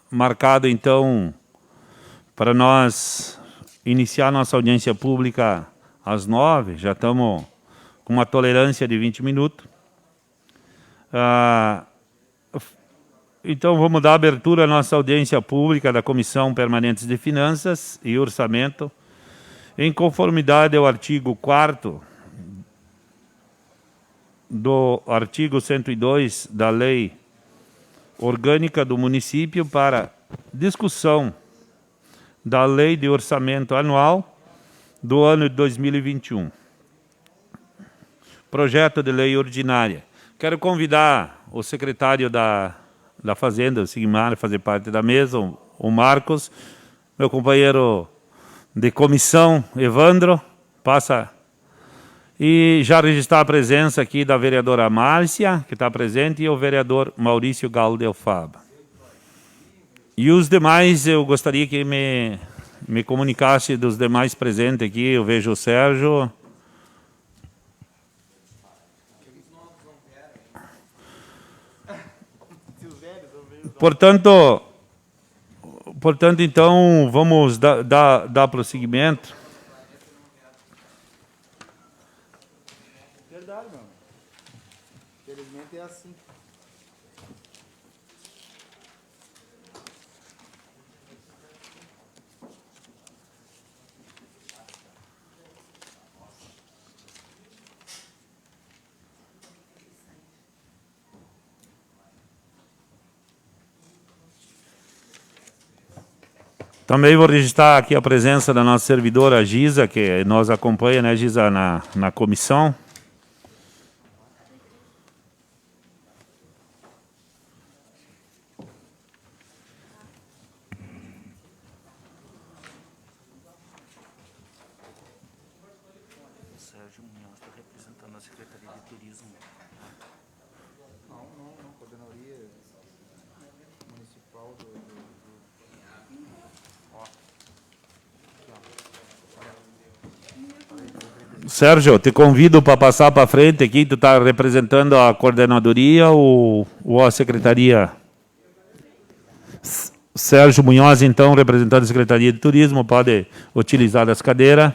Marcado, então, para nós iniciar nossa audiência pública às 9h, já estamos com uma tolerância de 20 minutos. Então, vamos dar abertura à nossa audiência pública da Comissão Permanente de Finanças e Orçamento, em conformidade ao artigo 4º do artigo 102 da Lei Orgânica do Município para discussão da Lei de Orçamento Anual do ano de 2021. Projeto de Lei Ordinária. Quero convidar o secretário da Fazenda, o Sigmar, a fazer parte da mesa, o Marcos, meu companheiro de comissão, Evandro, passa. E já registrar a presença aqui da vereadora Márcia, que está presente, e o vereador Maurício Galo de Alfaba. E os demais, eu gostaria que me comunicasse dos demais presentes aqui. Eu vejo o Sérgio. Portanto, então, vamos dar prosseguimento. Verdade, meu. Infelizmente é assim. Também vou registrar aqui a presença da nossa servidora Giza, que nos acompanha, né, Giza, na comissão. Sérgio Munhoz está representando a Secretaria de Turismo. Não, coordenadoria municipal do... Sérgio, te convido para passar para frente aqui. Tu está representando a coordenadoria ou a secretaria? Sérgio Munhoz, então, representando a Secretaria de Turismo, pode utilizar as cadeiras.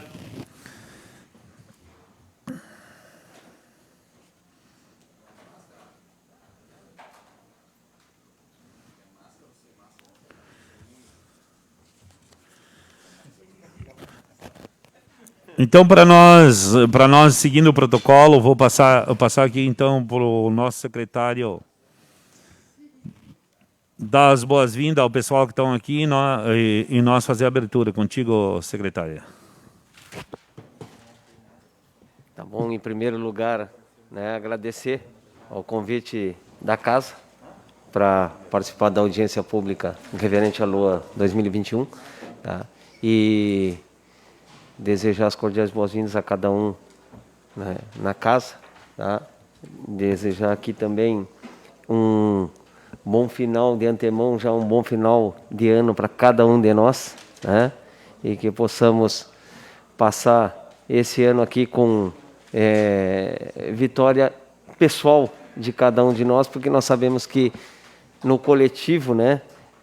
Então, para nós seguindo o protocolo, vou passar aqui então para o nosso secretário dar as boas-vindas ao pessoal que estão aqui e nós fazer a abertura. Contigo, secretária. Tá bom, em primeiro lugar, né, agradecer ao convite da casa para participar da audiência pública referente à Lua 2021, tá? E desejar as cordiais boas-vindas a cada um, né, na casa, tá? Desejar aqui também um bom final de antemão, já um bom final de ano para cada um de nós, né? E que possamos passar esse ano aqui com vitória pessoal de cada um de nós, porque nós sabemos que no coletivo, né,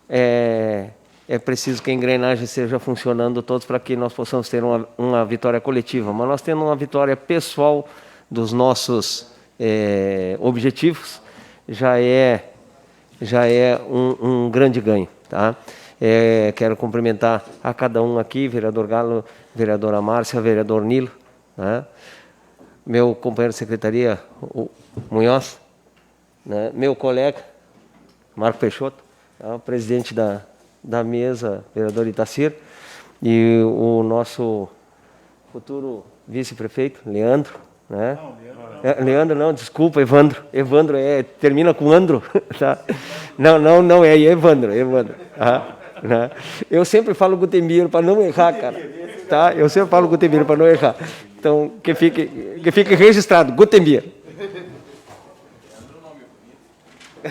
é preciso que a engrenagem esteja funcionando todos para que nós possamos ter uma vitória coletiva. Mas nós tendo uma vitória pessoal dos nossos objetivos, já é um grande ganho, tá? Quero cumprimentar a cada um aqui, vereador Galo, vereadora Márcia, vereador Nilo, né? Meu companheiro de secretaria, o Munhoz, né? Meu colega, Marco Peixoto, tá? Presidente da mesa, vereador Itacir, e o nosso futuro vice-prefeito, Leandro, né? Leandro não, desculpa, Evandro. Evandro termina com Andro, tá? Não, é Evandro. Né? Eu sempre falo Gutemir para não errar, cara. Tá? Eu sempre falo Gutemir para não errar. Então, que fique registrado, Gutemir.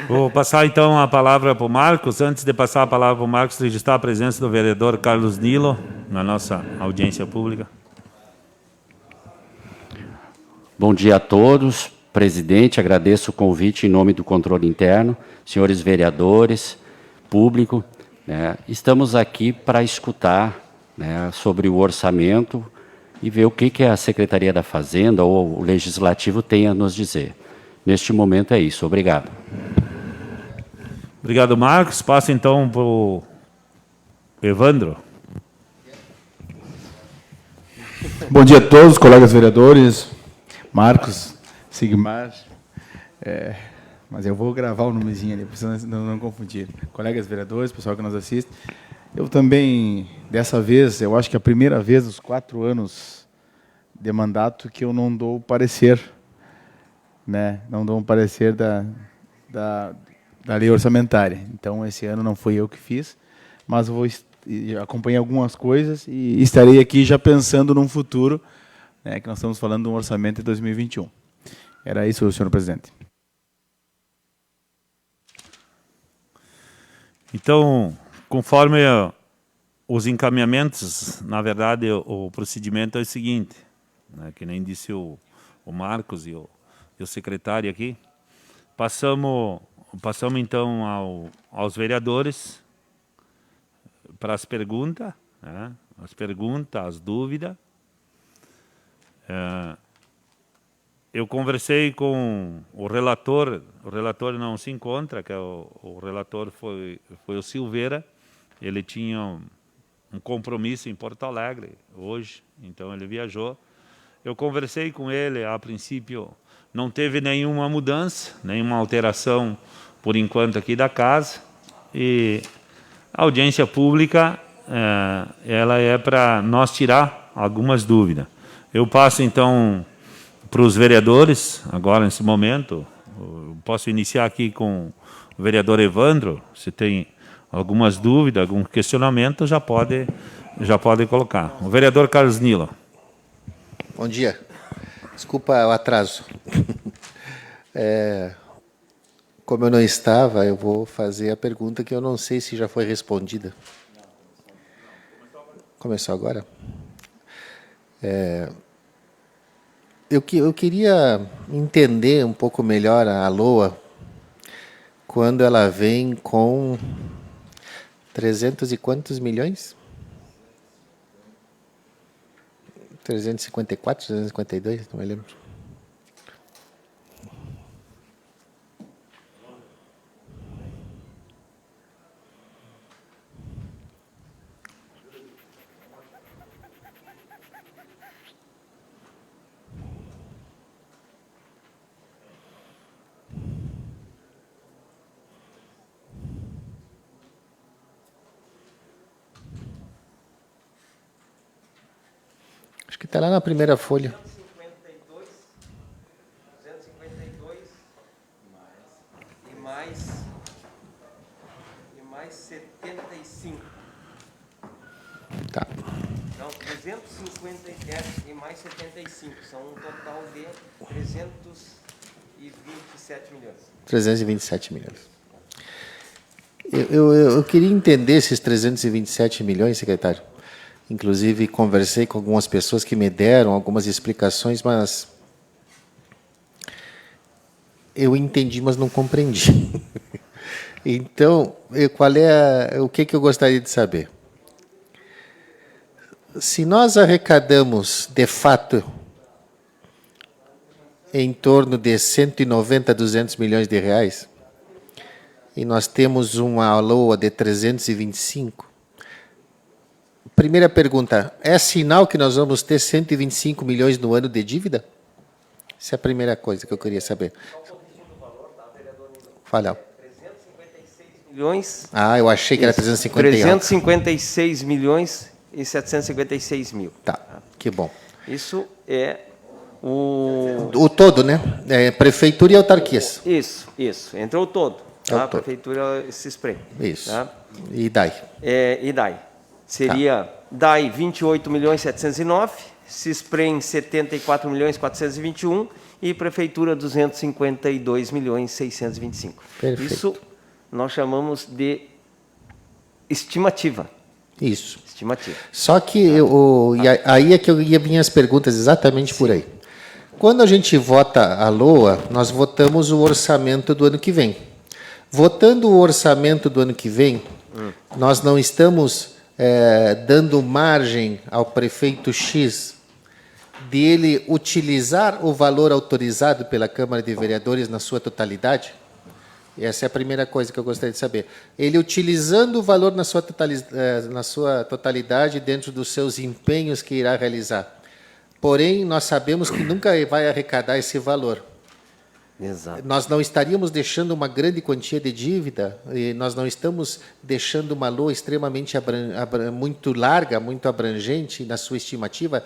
Vou passar então a palavra para o Marcos. Antes de passar a palavra para o Marcos, registrar a presença do vereador Carlos Nilo na nossa audiência pública. Bom dia a todos. Presidente, agradeço o convite em nome do controle interno, senhores vereadores, público, né? Estamos aqui para escutar, né, sobre o orçamento e ver o que a Secretaria da Fazenda ou o Legislativo tem a nos dizer. Neste momento é isso. Obrigado. Obrigado, Marcos. Passa então para o Evandro. Bom dia a todos, colegas vereadores, Marcos, Sigmar, mas eu vou gravar o nomezinho ali, para não confundir. Colegas vereadores, pessoal que nos assiste, eu também, dessa vez, eu acho que é a primeira vez nos 4 anos de mandato que eu não dou parecer, né? Não dou um parecer da lei orçamentária. Então, esse ano não fui eu que fiz, mas eu vou acompanhei algumas coisas e estarei aqui já pensando num futuro, né, que nós estamos falando de um orçamento de 2021. Era isso, senhor presidente. Então, conforme os encaminhamentos, na verdade, o procedimento é o seguinte, né, que nem disse o Marcos e o secretário aqui, passamos então aos vereadores para as perguntas, né? As dúvidas. Eu conversei com o relator não se encontra, que é o relator foi o Silveira, ele tinha um compromisso em Porto Alegre hoje, então ele viajou. Eu conversei com ele, a princípio não teve nenhuma mudança, nenhuma alteração por enquanto aqui da casa, e a audiência pública, ela é para nós tirar algumas dúvidas. Eu passo, então, para os vereadores, agora, nesse momento. Eu posso iniciar aqui com o vereador Evandro. Se tem algumas dúvidas, algum questionamento, já pode colocar. O vereador Carlos Nilo. Bom dia. Desculpa o atraso. Como eu não estava, eu vou fazer a pergunta que eu não sei se já foi respondida. Começou agora? Eu queria entender um pouco melhor a LOA quando ela vem com 300 e quantos milhões? 354, 352, não me lembro. Acho que está lá na primeira folha. 252 e mais 75. Tá. Não, 250 e mais 75. São um total de 327 milhões. 327 milhões. Eu queria entender esses 327 milhões, secretário. Inclusive, conversei com algumas pessoas que me deram algumas explicações, mas eu entendi, mas não compreendi. Então, o que eu gostaria de saber? Se nós arrecadamos, de fato, em torno de 190 a 200 milhões de reais, e nós temos uma LOA de 325, primeira pergunta, é sinal que nós vamos ter 125 milhões no ano de dívida? Essa é a primeira coisa que eu queria saber. Fala. 356 milhões. Ah, eu achei que era 351. 356 milhões e 756 mil. Tá, que bom. Isso é o... O todo, né? Prefeitura e autarquias. Isso. Entrou todo. É o Tá? A todo. prefeitura se espreme. Isso. Tá? E daí? E DAI? Seria DAI 28 milhões 709, CISPREM 74 milhões 421 e prefeitura 252 milhões 625. Perfeito. Isso nós chamamos de estimativa. Isso. Estimativa. Só que aí é que eu ia minhas perguntas exatamente por aí. Quando a gente vota a LOA, nós votamos o orçamento do ano que vem. Votando o orçamento do ano que vem, Nós não estamos dando margem ao prefeito X dele utilizar o valor autorizado pela Câmara de Vereadores na sua totalidade? Essa é a primeira coisa que eu gostaria de saber. Ele utilizando o valor na sua totalidade dentro dos seus empenhos que irá realizar. Porém, nós sabemos que nunca vai arrecadar esse valor. Exato. Nós não estaríamos deixando uma grande quantia de dívida, e nós não estamos deixando uma LOA extremamente muito larga, muito abrangente na sua estimativa.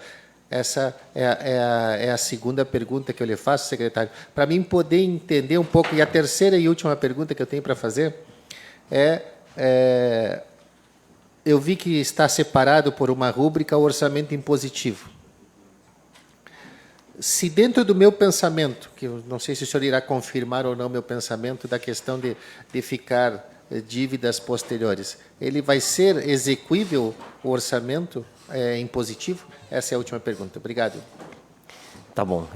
Essa é a segunda pergunta que eu lhe faço, secretário. Para mim poder entender um pouco, e a terceira e última pergunta que eu tenho para fazer eu vi que está separado por uma rúbrica o orçamento impositivo. Se dentro do meu pensamento, que eu não sei se o senhor irá confirmar ou não meu pensamento da questão de ficar dívidas posteriores, ele vai ser exequível o orçamento impositivo? Essa é a última pergunta. Obrigado. Tá bom.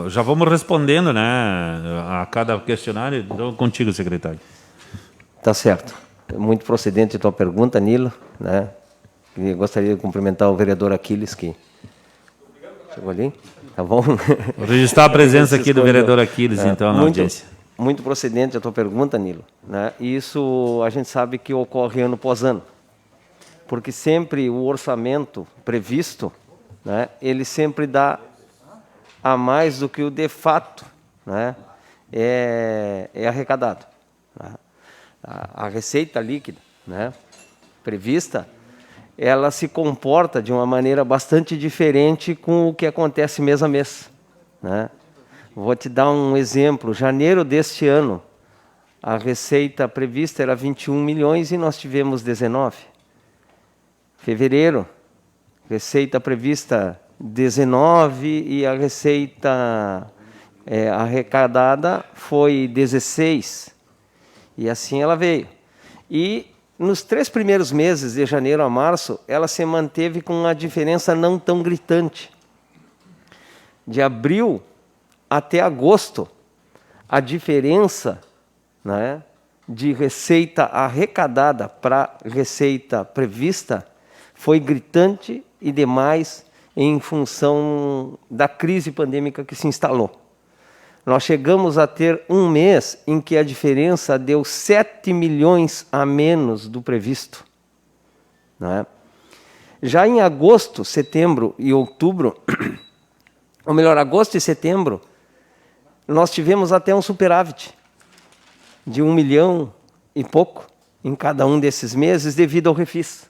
Já vamos respondendo, né, a cada questionário. Então, contigo, secretário. Tá certo. Muito procedente a tua pergunta, Nilo, né? E gostaria de cumprimentar o vereador Aquiles, que chegou ali. Tá bom? Registrar a presença aqui do vereador Aquiles, então, na audiência. Muito procedente a tua pergunta, Nilo, né? Isso a gente sabe que ocorre ano após ano, porque sempre o orçamento previsto, né, ele sempre dá a mais do que o de fato, né, é arrecadado. Né? A receita líquida, né, prevista, ela se comporta de uma maneira bastante diferente com o que acontece mês a mês, né? Vou te dar um exemplo. Janeiro deste ano, a receita prevista era 21 milhões e nós tivemos 19. Fevereiro, receita prevista 19 e a receita arrecadada foi 16. E assim ela veio. E nos 3 primeiros meses, de janeiro a março, ela se manteve com uma diferença não tão gritante. De abril até agosto, a diferença, né, de receita arrecadada para receita prevista foi gritante e demais em função da crise pandêmica que se instalou. Nós chegamos a ter um mês em que a diferença deu 7 milhões a menos do previsto. Né? Já em agosto, setembro e outubro, ou melhor, agosto e setembro, nós tivemos até um superávit de 1 milhão e pouco em cada um desses meses devido ao refis.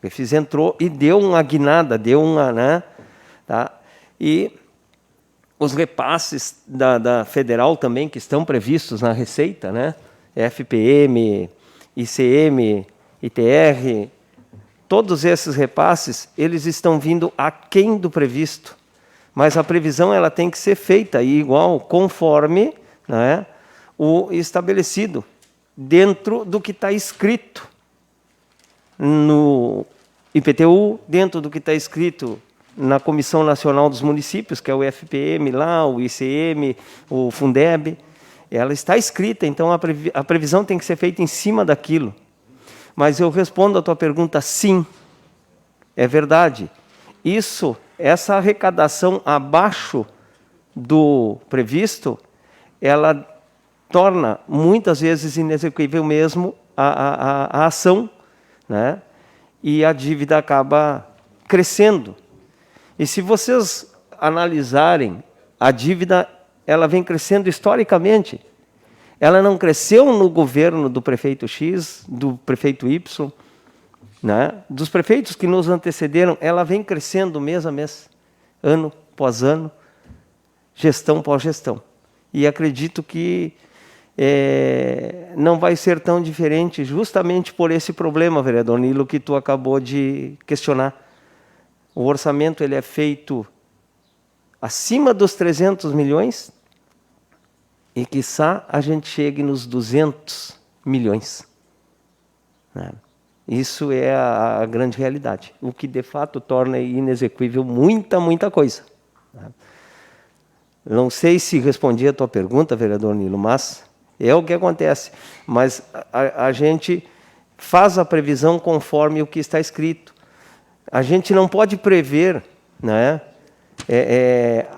O refis entrou e deu uma guinada, deu uma, né? Tá? E os repasses da federal também, que estão previstos na receita, né? FPM, ICM, ITR, todos esses repasses, eles estão vindo aquém do previsto. Mas a previsão ela tem que ser feita igual, conforme, né, o estabelecido, dentro do que está escrito no IPTU, dentro do que está escrito na Comissão Nacional dos Municípios, que é o FPM lá, o ICM, o Fundeb. Ela está escrita, então a previsão tem que ser feita em cima daquilo. Mas eu respondo a tua pergunta, sim, é verdade. Essa arrecadação abaixo do previsto, ela torna muitas vezes inexequível mesmo a ação, né? E a dívida acaba crescendo. E se vocês analisarem, a dívida ela vem crescendo historicamente. Ela não cresceu no governo do prefeito X, do prefeito Y, né? Dos prefeitos que nos antecederam, ela vem crescendo mês a mês, ano após ano, gestão após gestão. E acredito que não vai ser tão diferente justamente por esse problema, vereador Nilo, que tu acabou de questionar. O orçamento ele é feito acima dos 300 milhões e, quiçá, a gente chegue nos 200 milhões. Né? Isso é a grande realidade, o que de fato torna inexequível muita coisa. Não sei se respondi a tua pergunta, vereador Nilo, mas É o que acontece. Mas a gente faz a previsão conforme o que está escrito. A gente não pode prever, né,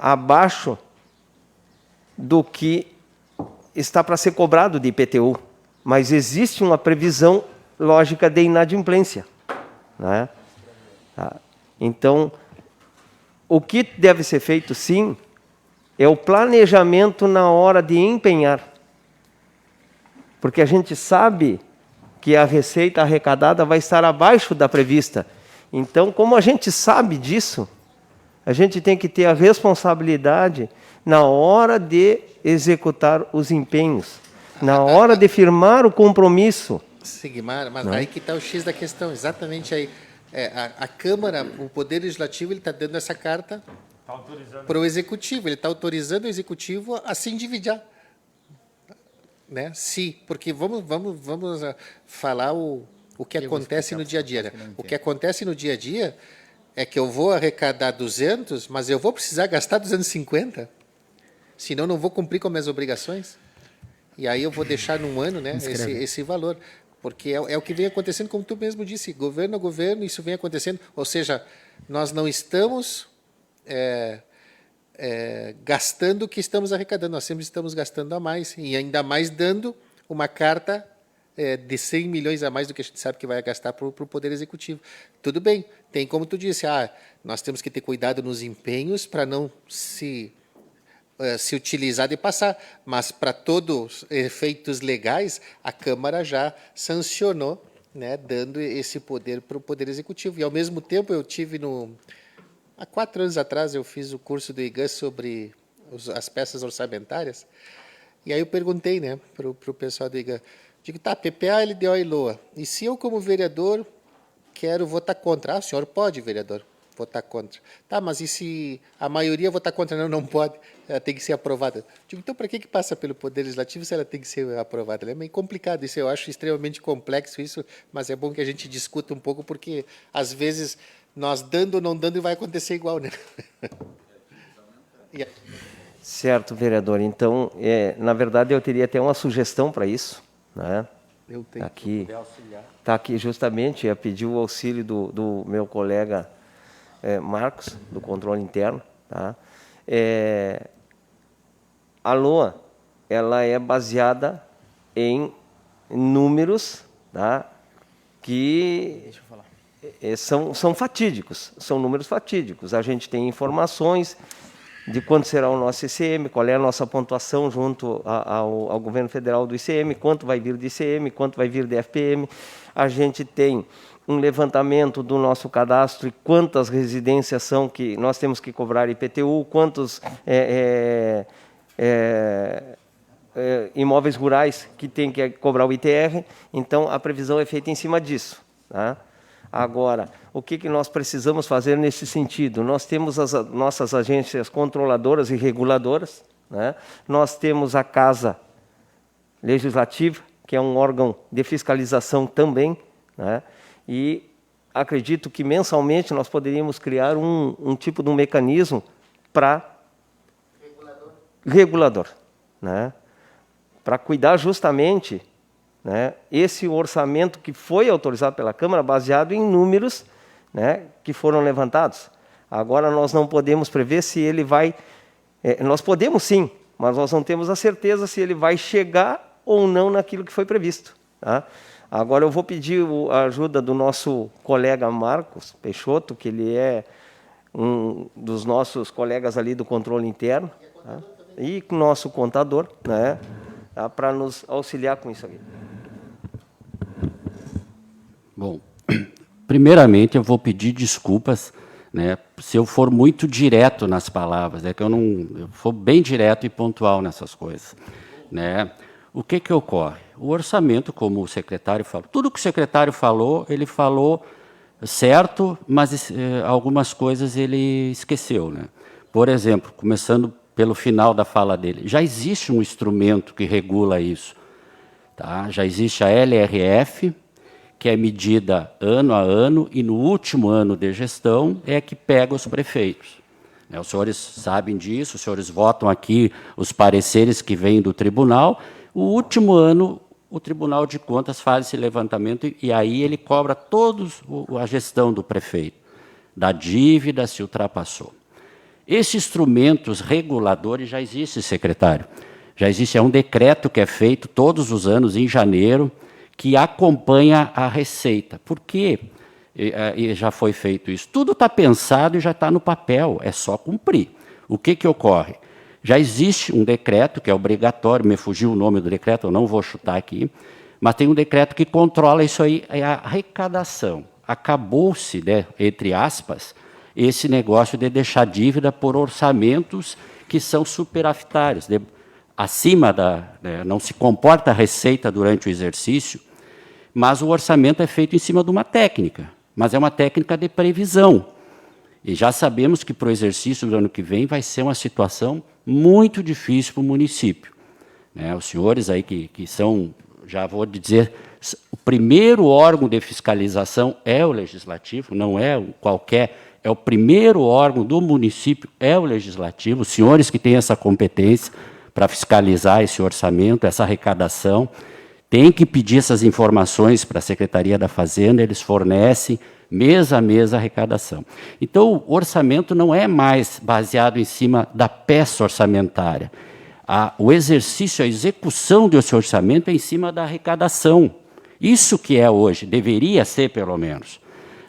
abaixo do que está para ser cobrado de IPTU. Mas existe uma previsão lógica de inadimplência, né? Então, o que deve ser feito, sim, é o planejamento na hora de empenhar. Porque a gente sabe que a receita arrecadada vai estar abaixo da prevista. Então, como a gente sabe disso, a gente tem que ter a responsabilidade na hora de executar os empenhos, na hora de firmar o compromisso. Sigmar, mas aí que está o X da questão, exatamente aí. A Câmara, o Poder Legislativo, ele está dando essa carta para o Executivo, ele está autorizando o Executivo a se endividar. Né? Porque vamos falar o que acontece no dia a dia. Né? O que acontece no dia a dia é que eu vou arrecadar 200, mas eu vou precisar gastar 250, senão não vou cumprir com as minhas obrigações. E aí eu vou deixar num ano, né, esse valor. Porque é o que vem acontecendo, como tu mesmo disse, governo a governo, isso vem acontecendo. Ou seja, nós não estamos gastando o que estamos arrecadando, nós sempre estamos gastando a mais, e ainda mais dando uma carta de 100 milhões a mais do que a gente sabe que vai gastar para o Poder Executivo. Tudo bem, tem como tu disse, nós temos que ter cuidado nos empenhos para não se utilizar de passar, mas para todos os efeitos legais, a Câmara já sancionou, né, dando esse poder para o Poder Executivo. E, ao mesmo tempo, eu tive há 4 anos atrás, eu fiz o curso do IGAN sobre as peças orçamentárias, e aí eu perguntei, né, para o pessoal do IGAN, digo, tá, PPA, LDO e LOA, e se eu, como vereador, quero votar contra? O senhor pode, vereador, votar contra. Tá, mas e se a maioria votar contra? Não pode, ela tem que ser aprovada. Digo, então, para que passa pelo Poder Legislativo se ela tem que ser aprovada? É meio complicado isso, eu acho extremamente complexo isso, mas é bom que a gente discuta um pouco, porque, às vezes, nós dando ou não dando, vai acontecer igual, né? Certo, vereador. Então, na verdade, eu teria até uma sugestão para isso, né? Eu tenho. Está aqui justamente, a pedir o auxílio do meu colega Marcos, do controle interno. Tá? A LOA, ela é baseada em números, tá? Que são fatídicos, são números fatídicos. A gente tem informações de quanto será o nosso ICM, qual é a nossa pontuação junto ao governo federal do ICM, quanto vai vir de ICM, quanto vai vir de FPM. A gente tem um levantamento do nosso cadastro e quantas residências são que nós temos que cobrar IPTU, quantos imóveis rurais que tem que cobrar o ITR. Então, a previsão é feita em cima disso. Tá? Agora, o que nós precisamos fazer nesse sentido? Nós temos as nossas agências controladoras e reguladoras, né? Nós temos a Casa Legislativa, que é um órgão de fiscalização também, né? E acredito que mensalmente nós poderíamos criar um tipo de um mecanismo para regulador, né? Para cuidar justamente, né, esse orçamento que foi autorizado pela Câmara, baseado em números, né, que foram levantados. Agora, nós não podemos prever se ele vai... nós podemos sim, mas nós não temos a certeza se ele vai chegar ou não naquilo que foi previsto. Tá? Agora, eu vou pedir a ajuda do nosso colega Marcos Peixoto, que ele é um dos nossos colegas ali do controle interno, tá? E nosso contador, né, tá, para nos auxiliar com isso aqui. Bom, primeiramente eu vou pedir desculpas, né, se eu for muito direto nas palavras, que eu for bem direto e pontual nessas coisas, né? O que ocorre? O orçamento, como o secretário falou, tudo que o secretário falou, ele falou certo, mas algumas coisas ele esqueceu, né? Por exemplo, começando pelo final da fala dele, já existe um instrumento que regula isso, tá? Já existe a LRF, que é medida ano a ano, e no último ano de gestão é que pega os prefeitos. Os senhores sabem disso, os senhores votam aqui os pareceres que vêm do tribunal, O último ano, o Tribunal de Contas faz esse levantamento e aí ele cobra toda a gestão do prefeito, da dívida, se ultrapassou. Esses instrumentos reguladores já existem, secretário. Já existe, é um decreto que é feito todos os anos, em janeiro, que acompanha a receita. Por quê? E já foi feito isso. Tudo está pensado e já está no papel, é só cumprir. O que ocorre? Já existe um decreto que é obrigatório, me fugiu o nome do decreto, eu não vou chutar aqui, mas tem um decreto que controla isso aí, é a arrecadação. Acabou-se, né, entre aspas, esse negócio de deixar dívida por orçamentos que são superavitários, acima não se comporta a receita durante o exercício, mas o orçamento é feito em cima de uma técnica, mas é uma técnica de previsão. E já sabemos que para o exercício do ano que vem vai ser uma situação muito difícil para o município. Os senhores aí que são, já vou dizer, o primeiro órgão de fiscalização é o legislativo, não é qualquer, é o primeiro órgão do município, é o legislativo, os senhores que têm essa competência para fiscalizar esse orçamento, essa arrecadação, tem que pedir essas informações para a Secretaria da Fazenda, eles fornecem mês a mês a arrecadação. Então, o orçamento não é mais baseado em cima da peça orçamentária. O exercício, a execução desse orçamento é em cima da arrecadação. Isso que é hoje, deveria ser pelo menos.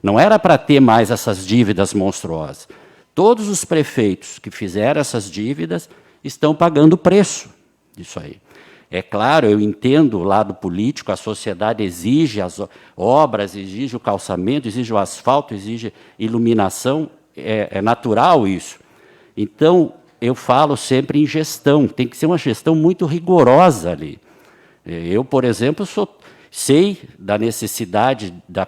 Não era para ter mais essas dívidas monstruosas. Todos os prefeitos que fizeram essas dívidas estão pagando o preço disso aí. É claro, eu entendo o lado político, a sociedade exige as obras, exige o calçamento, exige o asfalto, exige iluminação, é natural isso. Então, eu falo sempre em gestão, tem que ser uma gestão muito rigorosa ali. Eu, por exemplo, sei da necessidade da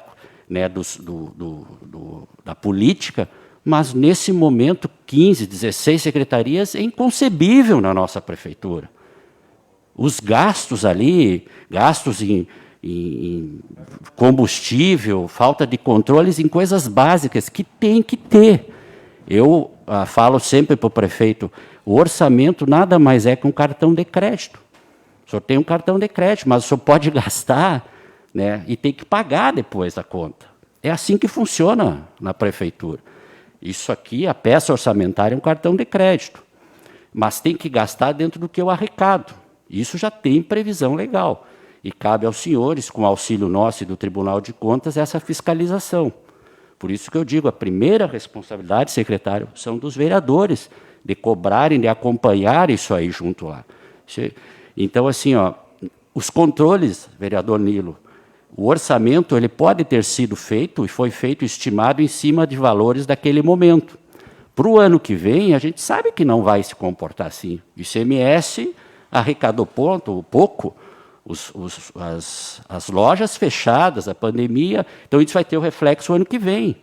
política, mas, nesse momento, 15, 16 secretarias é inconcebível na nossa prefeitura. Os gastos ali, gastos em combustível, falta de controles em coisas básicas que tem que ter. Eu falo sempre para o prefeito, o orçamento nada mais é que um cartão de crédito. O senhor tem um cartão de crédito, mas o senhor pode gastar, né, e tem que pagar depois a conta. É assim que funciona na prefeitura. Isso aqui, a peça orçamentária é um cartão de crédito, mas tem que gastar dentro do que eu arrecado. Isso já tem previsão legal. E cabe aos senhores, com auxílio nosso e do Tribunal de Contas, essa fiscalização. Por isso que eu digo, a primeira responsabilidade, secretário, são dos vereadores, de cobrarem, de acompanhar isso aí junto lá. Então, assim, os controles, vereador Nilo, o orçamento ele pode ter sido feito, e foi feito, estimado em cima de valores daquele momento. Para o ano que vem, a gente sabe que não vai se comportar assim. O ICMS arrecadou pouco, as lojas fechadas, a pandemia, então isso vai ter o reflexo ano que vem.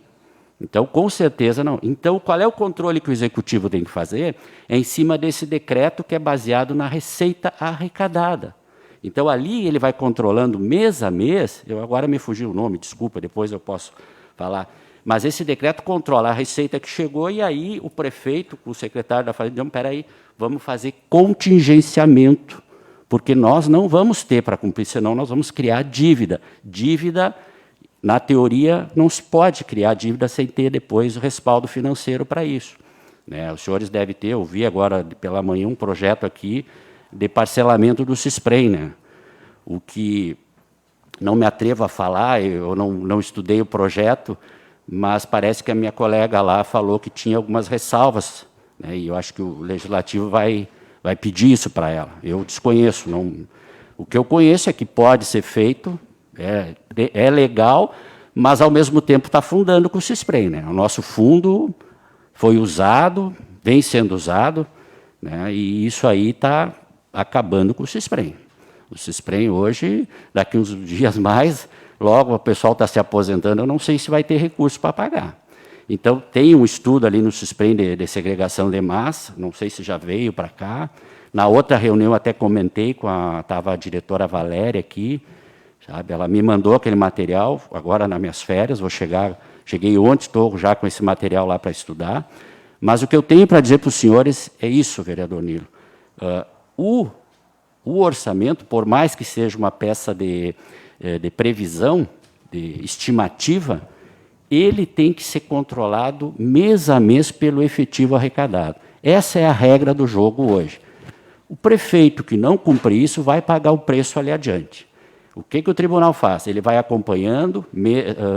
Então, com certeza, não. Então, qual é o controle que o Executivo tem que fazer? É em cima desse decreto que é baseado na receita arrecadada. Então, ali ele vai controlando mês a mês, eu agora me fugiu o nome, desculpa, depois eu posso falar, mas esse decreto controla a receita que chegou e aí o prefeito, o secretário da Fazenda, espera aí, vamos fazer contingenciamento, porque nós não vamos ter para cumprir, senão nós vamos criar dívida. Dívida, na teoria, não se pode criar dívida sem ter depois o respaldo financeiro para isso. Os senhores devem ter, eu vi agora pela manhã um projeto aqui de parcelamento do CISPREM, o que não me atrevo a falar, eu não estudei o projeto, mas parece que a minha colega lá falou que tinha algumas ressalvas, e eu acho que o Legislativo vai pedir isso para ela. Eu desconheço. O que eu conheço é que pode ser feito, é legal, mas, ao mesmo tempo, está fundando com o CISPREM. O nosso fundo foi usado, vem sendo usado, e isso aí está acabando com o CISPREM. O CISPREM hoje, daqui uns dias mais, logo o pessoal está se aposentando, eu não sei se vai ter recurso para pagar. Então, tem um estudo ali no CISPREM de segregação de massa, não sei se já veio para cá. Na outra reunião, até comentei estava a diretora Valéria aqui, sabe? Ela me mandou aquele material, agora nas minhas férias, cheguei ontem, estou já com esse material lá para estudar. Mas o que eu tenho para dizer para os senhores é isso, vereador Nilo. O orçamento, por mais que seja uma peça de previsão, de estimativa, ele tem que ser controlado mês a mês pelo efetivo arrecadado. Essa é a regra do jogo hoje. O prefeito que não cumprir isso vai pagar o preço ali adiante. O que o tribunal faz? Ele vai acompanhando,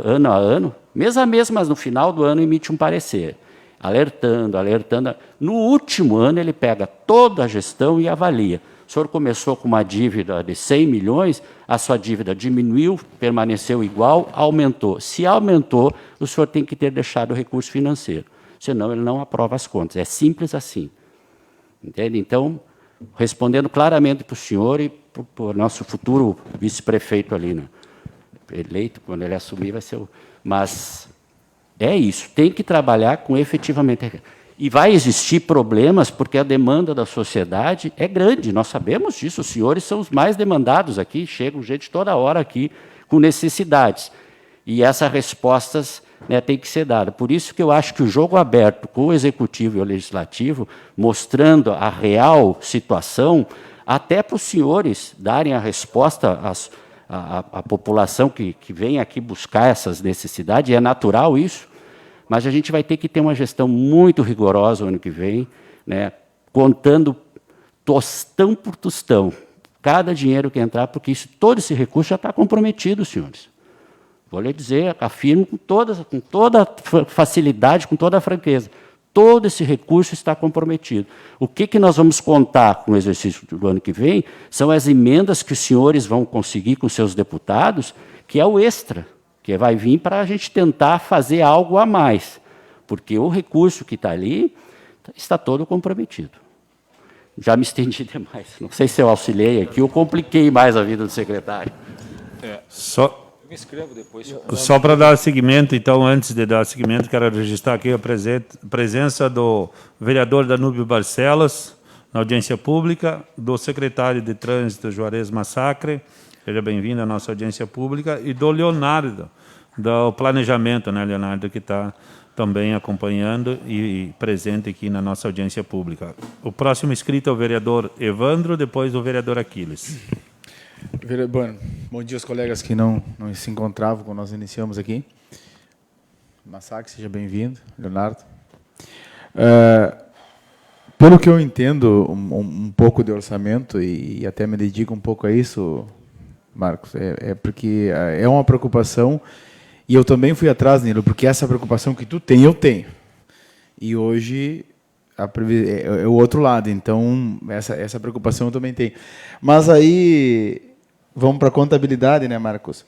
ano a ano, mês a mês, mas no final do ano emite um parecer, alertando, alertando. No último ano, ele pega toda a gestão e avalia. O senhor começou com uma dívida de 100 milhões, a sua dívida diminuiu, permaneceu igual, aumentou. Se aumentou, o senhor tem que ter deixado o recurso financeiro, senão ele não aprova as contas. É simples assim. Entende? Então, respondendo claramente para o senhor e para o nosso futuro vice-prefeito ali, né? Eleito, quando ele assumir, vai ser o... Mas é isso, tem que trabalhar com efetivamente... E vai existir problemas, porque a demanda da sociedade é grande, nós sabemos disso, os senhores são os mais demandados aqui, chegam gente toda hora aqui com necessidades. E essas respostas, né, têm que ser dadas. Por isso que eu acho que o jogo aberto com o Executivo e o Legislativo, mostrando a real situação, até para os senhores darem a resposta à população que vem aqui buscar essas necessidades, e é natural isso, mas a gente vai ter que ter uma gestão muito rigorosa o ano que vem, né, contando tostão por tostão, cada dinheiro que entrar, porque todo esse recurso já está comprometido, senhores. Vou lhe dizer, afirmo com toda facilidade, com toda a franqueza, todo esse recurso está comprometido. O que nós vamos contar com o exercício do ano que vem são as emendas que os senhores vão conseguir com seus deputados, que é o extra, que vai vir para a gente tentar fazer algo a mais, porque o recurso que está ali está todo comprometido. Já me estendi demais. Não sei se eu auxiliei aqui ou compliquei mais a vida do secretário. Só Eu me inscrevo depois. Só para dar seguimento, então, antes de dar seguimento, quero registrar aqui a presença do vereador Danúbio Barcelos, na audiência pública, do secretário de Trânsito, Juarez Massacre, seja bem-vindo à nossa audiência pública, e do Leonardo, do Planejamento, né, Leonardo, que está também acompanhando e presente aqui na nossa audiência pública. O próximo inscrito é o vereador Evandro, depois o vereador Aquiles. Bom dia aos colegas que não se encontravam quando nós iniciamos aqui. Massacre, seja bem-vindo, Leonardo. Pelo que eu entendo um pouco de orçamento e até me dedico um pouco a isso, Marcos, é porque é uma preocupação e eu também fui atrás, Nilo, porque essa preocupação que tu tem, eu tenho. E hoje é o outro lado, então essa preocupação eu também tenho. Mas aí vamos para a contabilidade, né, Marcos?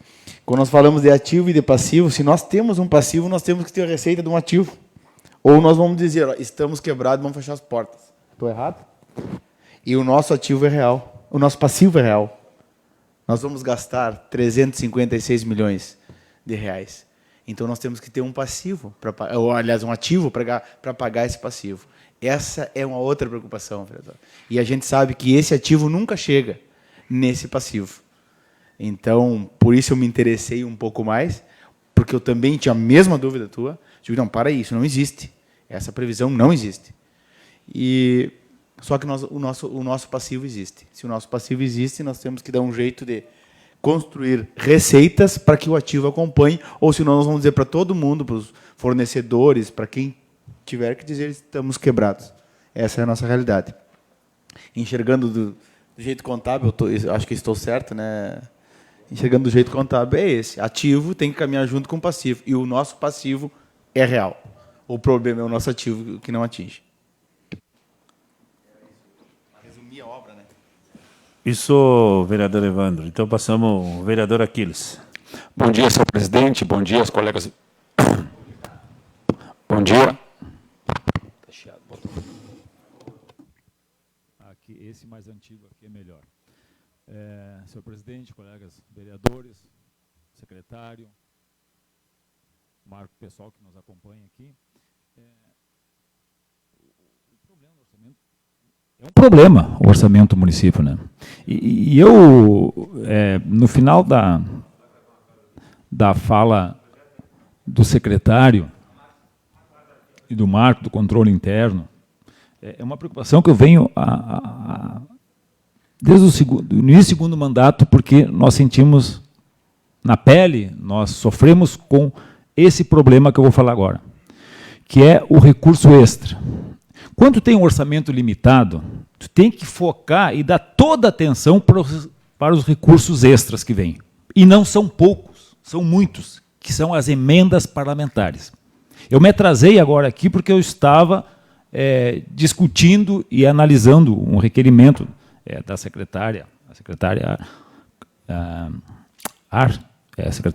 Quando nós falamos de ativo e de passivo, se nós temos um passivo, nós temos que ter a receita de um ativo. Ou nós vamos dizer, ó, estamos quebrados, vamos fechar as portas. Estou errado? E o nosso ativo é real, o nosso passivo é real. Nós vamos gastar 356 milhões de reais. Então, nós temos que ter um passivo, ou, aliás, um ativo para pagar esse passivo. Essa é uma outra preocupação, vereador. E a gente sabe que esse ativo nunca chega nesse passivo. Então, por isso eu me interessei um pouco mais, porque eu também tinha a mesma dúvida tua. Digo, não, para aí, isso não existe. Essa previsão não existe. Só que o nosso passivo existe. Se o nosso passivo existe, nós temos que dar um jeito de construir receitas para que o ativo acompanhe, ou senão nós vamos dizer para todo mundo, para os fornecedores, para quem tiver que dizer, estamos quebrados. Essa é a nossa realidade. Enxergando do jeito contábil, acho que estou certo, né? Enxergando do jeito contábil é esse. Ativo tem que caminhar junto com o passivo, e o nosso passivo é real. O problema é o nosso ativo que não atinge. Resumir a obra, né? Isso, vereador Evandro. Então, passamos ao vereador Aquiles. Bom dia, senhor presidente. Bom dia aos colegas. Bom dia. Aqui, esse mais antigo aqui é melhor. Senhor presidente, colegas vereadores, secretário, Marco, pessoal que nos acompanha aqui. O problema do orçamento é um problema, o orçamento do município, né? E eu, no final da fala do secretário e do Marco, do controle interno, é uma preocupação que eu venho desde o início do segundo mandato, porque nós sentimos na pele, nós sofremos com esse problema que eu vou falar agora, que é o recurso extra. Quando tu tem um orçamento limitado, tu tem que focar e dar toda a atenção para os recursos extras que vêm. E não são poucos, são muitos, que são as emendas parlamentares. Eu me atrasei agora aqui porque eu estava discutindo e analisando um requerimento da secretária, a secretária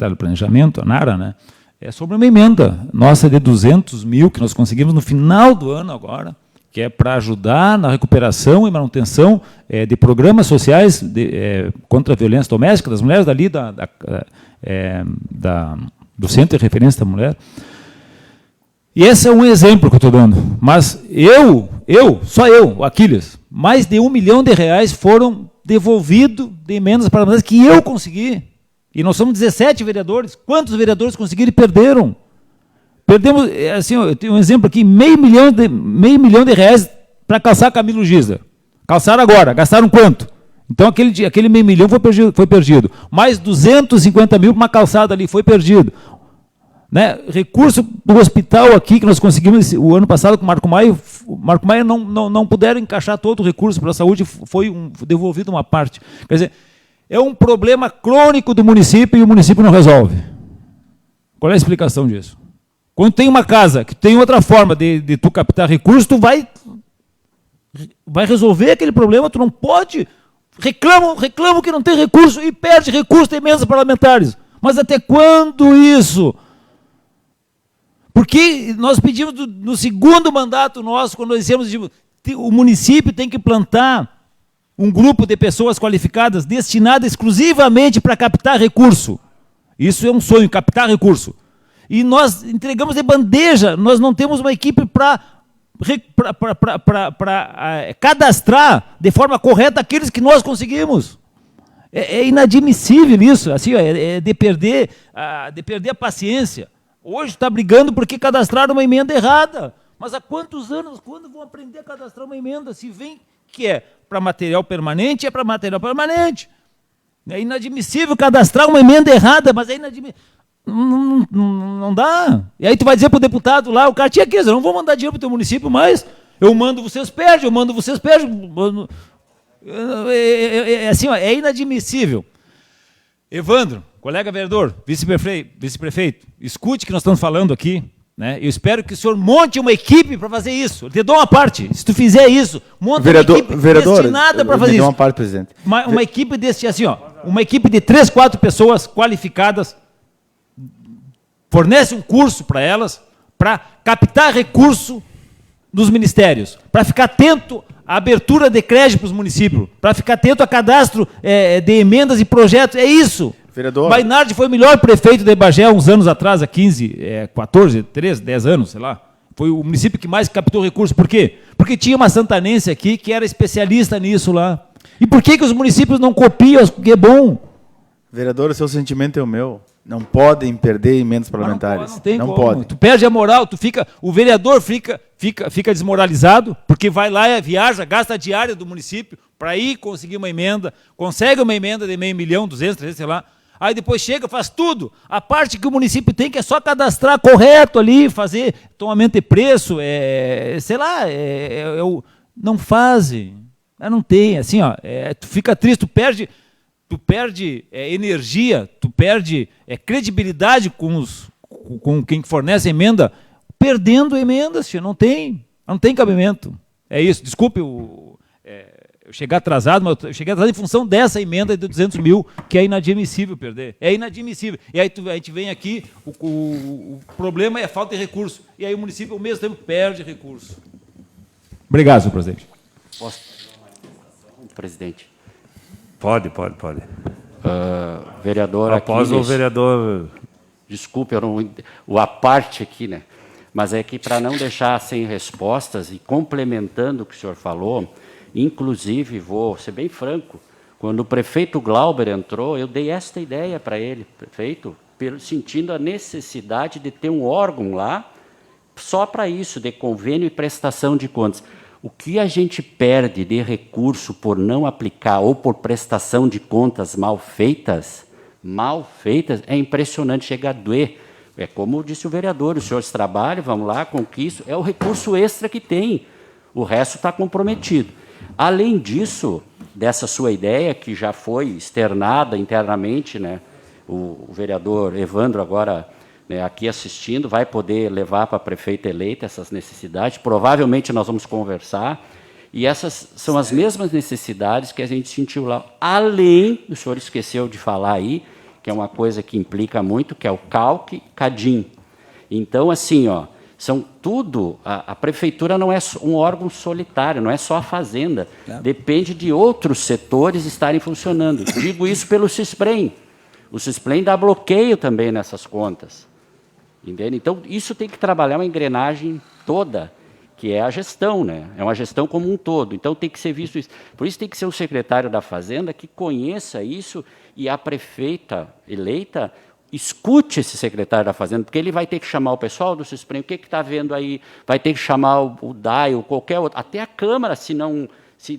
do Planejamento, a Nara, né? Sobre uma emenda nossa de 200 mil, que nós conseguimos no final do ano agora, que é para ajudar na recuperação e manutenção de programas sociais contra a violência doméstica das mulheres dali do Centro de Referência da Mulher. E esse é um exemplo que eu estou dando. Mas só eu, o Aquiles, mais de R$1 milhão foram devolvidos de emendas parlamentares que eu consegui. E nós somos 17 vereadores. Quantos vereadores conseguiram e perderam? Perdemos, assim, eu tenho um exemplo aqui, meio milhão de reais para calçar Camilo Giza. Calçaram agora, gastaram quanto? Então aquele meio milhão foi perdido. Mais 250 mil para uma calçada ali, foi perdido. Né? Recurso do hospital aqui, que nós conseguimos o ano passado com o Marco Maia não puderam encaixar todo o recurso para a saúde, foi devolvido uma parte. Quer dizer, é um problema crônico do município e o município não resolve. Qual é a explicação disso? Quando tem uma casa que tem outra forma de tu captar recursos, tu vai resolver aquele problema, tu não pode. Reclamam que não tem recurso e perde recurso de emendas parlamentares. Mas até quando isso? Porque nós pedimos no segundo mandato nosso, quando nós dissemos que o município tem que plantar um grupo de pessoas qualificadas destinado exclusivamente para captar recurso. Isso é um sonho, captar recurso. E nós entregamos de bandeja, nós não temos uma equipe para cadastrar de forma correta aqueles que nós conseguimos. É inadmissível isso, assim, de perder a paciência. Hoje está brigando porque cadastraram uma emenda errada. Mas há quantos anos, quando vão aprender a cadastrar uma emenda? Se vem que é para material permanente, é para material permanente. É inadmissível cadastrar uma emenda errada, mas é inadmissível. Não dá. E aí tu vai dizer para o deputado lá, o cara tinha que eu não vou mandar dinheiro para o teu município mais, eu mando, vocês perdem, assim, é inadmissível. Evandro, colega vereador, vice-prefeito, escute o que nós estamos falando aqui, né? Eu espero que o senhor monte uma equipe para fazer isso. Eu te dou uma parte. Se tu fizer isso, monta uma equipe destinada para fazer isso. Uma parte, presidente. Uma equipe uma equipe de 3, 4 pessoas qualificadas, fornece um curso para elas, para captar recurso dos ministérios, para ficar atento à abertura de crédito para os municípios, para ficar atento a cadastro de emendas e projetos. É isso. Vereador. Mainardi foi o melhor prefeito de Bagé uns anos atrás, há 15, 14, 13, 10 anos, sei lá. Foi o município que mais captou recursos. Por quê? Porque tinha uma santanense aqui que era especialista nisso lá. E por que os municípios não copiam? Porque é bom. Vereador, o seu sentimento é o meu. Não podem perder emendas parlamentares. Não pode. Tu perde a moral, o vereador fica desmoralizado, porque vai lá, viaja, gasta a diária do município para ir conseguir uma emenda, consegue uma emenda de R$500 mil, 200, 300, sei lá. Aí depois chega, faz tudo. A parte que o município tem, que é só cadastrar correto ali, fazer tomamento de preço, sei lá, não fazem. Não tem, assim, ó, tu fica triste, tu perde energia, tu perde credibilidade com quem fornece emenda, perdendo emendas, não tem cabimento. É isso, desculpe eu chegar atrasado, mas eu cheguei atrasado em função dessa emenda de 200 mil, que é inadmissível perder. É inadmissível. E aí a gente vem aqui, o problema é a falta de recurso. E aí o município, ao mesmo tempo, perde recurso. Obrigado, senhor presidente. Posso? Presidente. Pode. Vereador Após Aquiles, o vereador... Desculpe, a parte aqui, né? Mas é que, para não deixar sem respostas, e complementando o que o senhor falou, inclusive, vou ser bem franco, quando o prefeito Glauber entrou, eu dei esta ideia para ele, prefeito, sentindo a necessidade de ter um órgão lá, só para isso, de convênio e prestação de contas. O que a gente perde de recurso por não aplicar ou por prestação de contas mal feitas, é impressionante, chega a doer. É como disse o vereador, os senhores trabalham, vamos lá, conquistam, é o recurso extra que tem, o resto está comprometido. Além disso, dessa sua ideia, que já foi externada internamente, né, o vereador Evandro agora, né, aqui assistindo, vai poder levar para a prefeita eleita essas necessidades, provavelmente nós vamos conversar, e essas são as mesmas necessidades que a gente sentiu lá. Além, o senhor esqueceu de falar aí, que é uma coisa que implica muito, que é o CALC, CADIM. Então, assim, ó, são tudo... A prefeitura não é um órgão solitário, não é só a fazenda. Depende de outros setores estarem funcionando. Digo isso pelo CISPREM. O CISPREM dá bloqueio também nessas contas. Entende? Então, isso tem que trabalhar uma engrenagem toda, que é a gestão, né? É uma gestão como um todo. Então, tem que ser visto isso. Por isso, tem que ser o secretário da Fazenda que conheça isso e a prefeita eleita escute esse secretário da Fazenda, porque ele vai ter que chamar o pessoal do CISPREM, o que está vendo aí, vai ter que chamar o DAI, ou qualquer outro, até a Câmara, se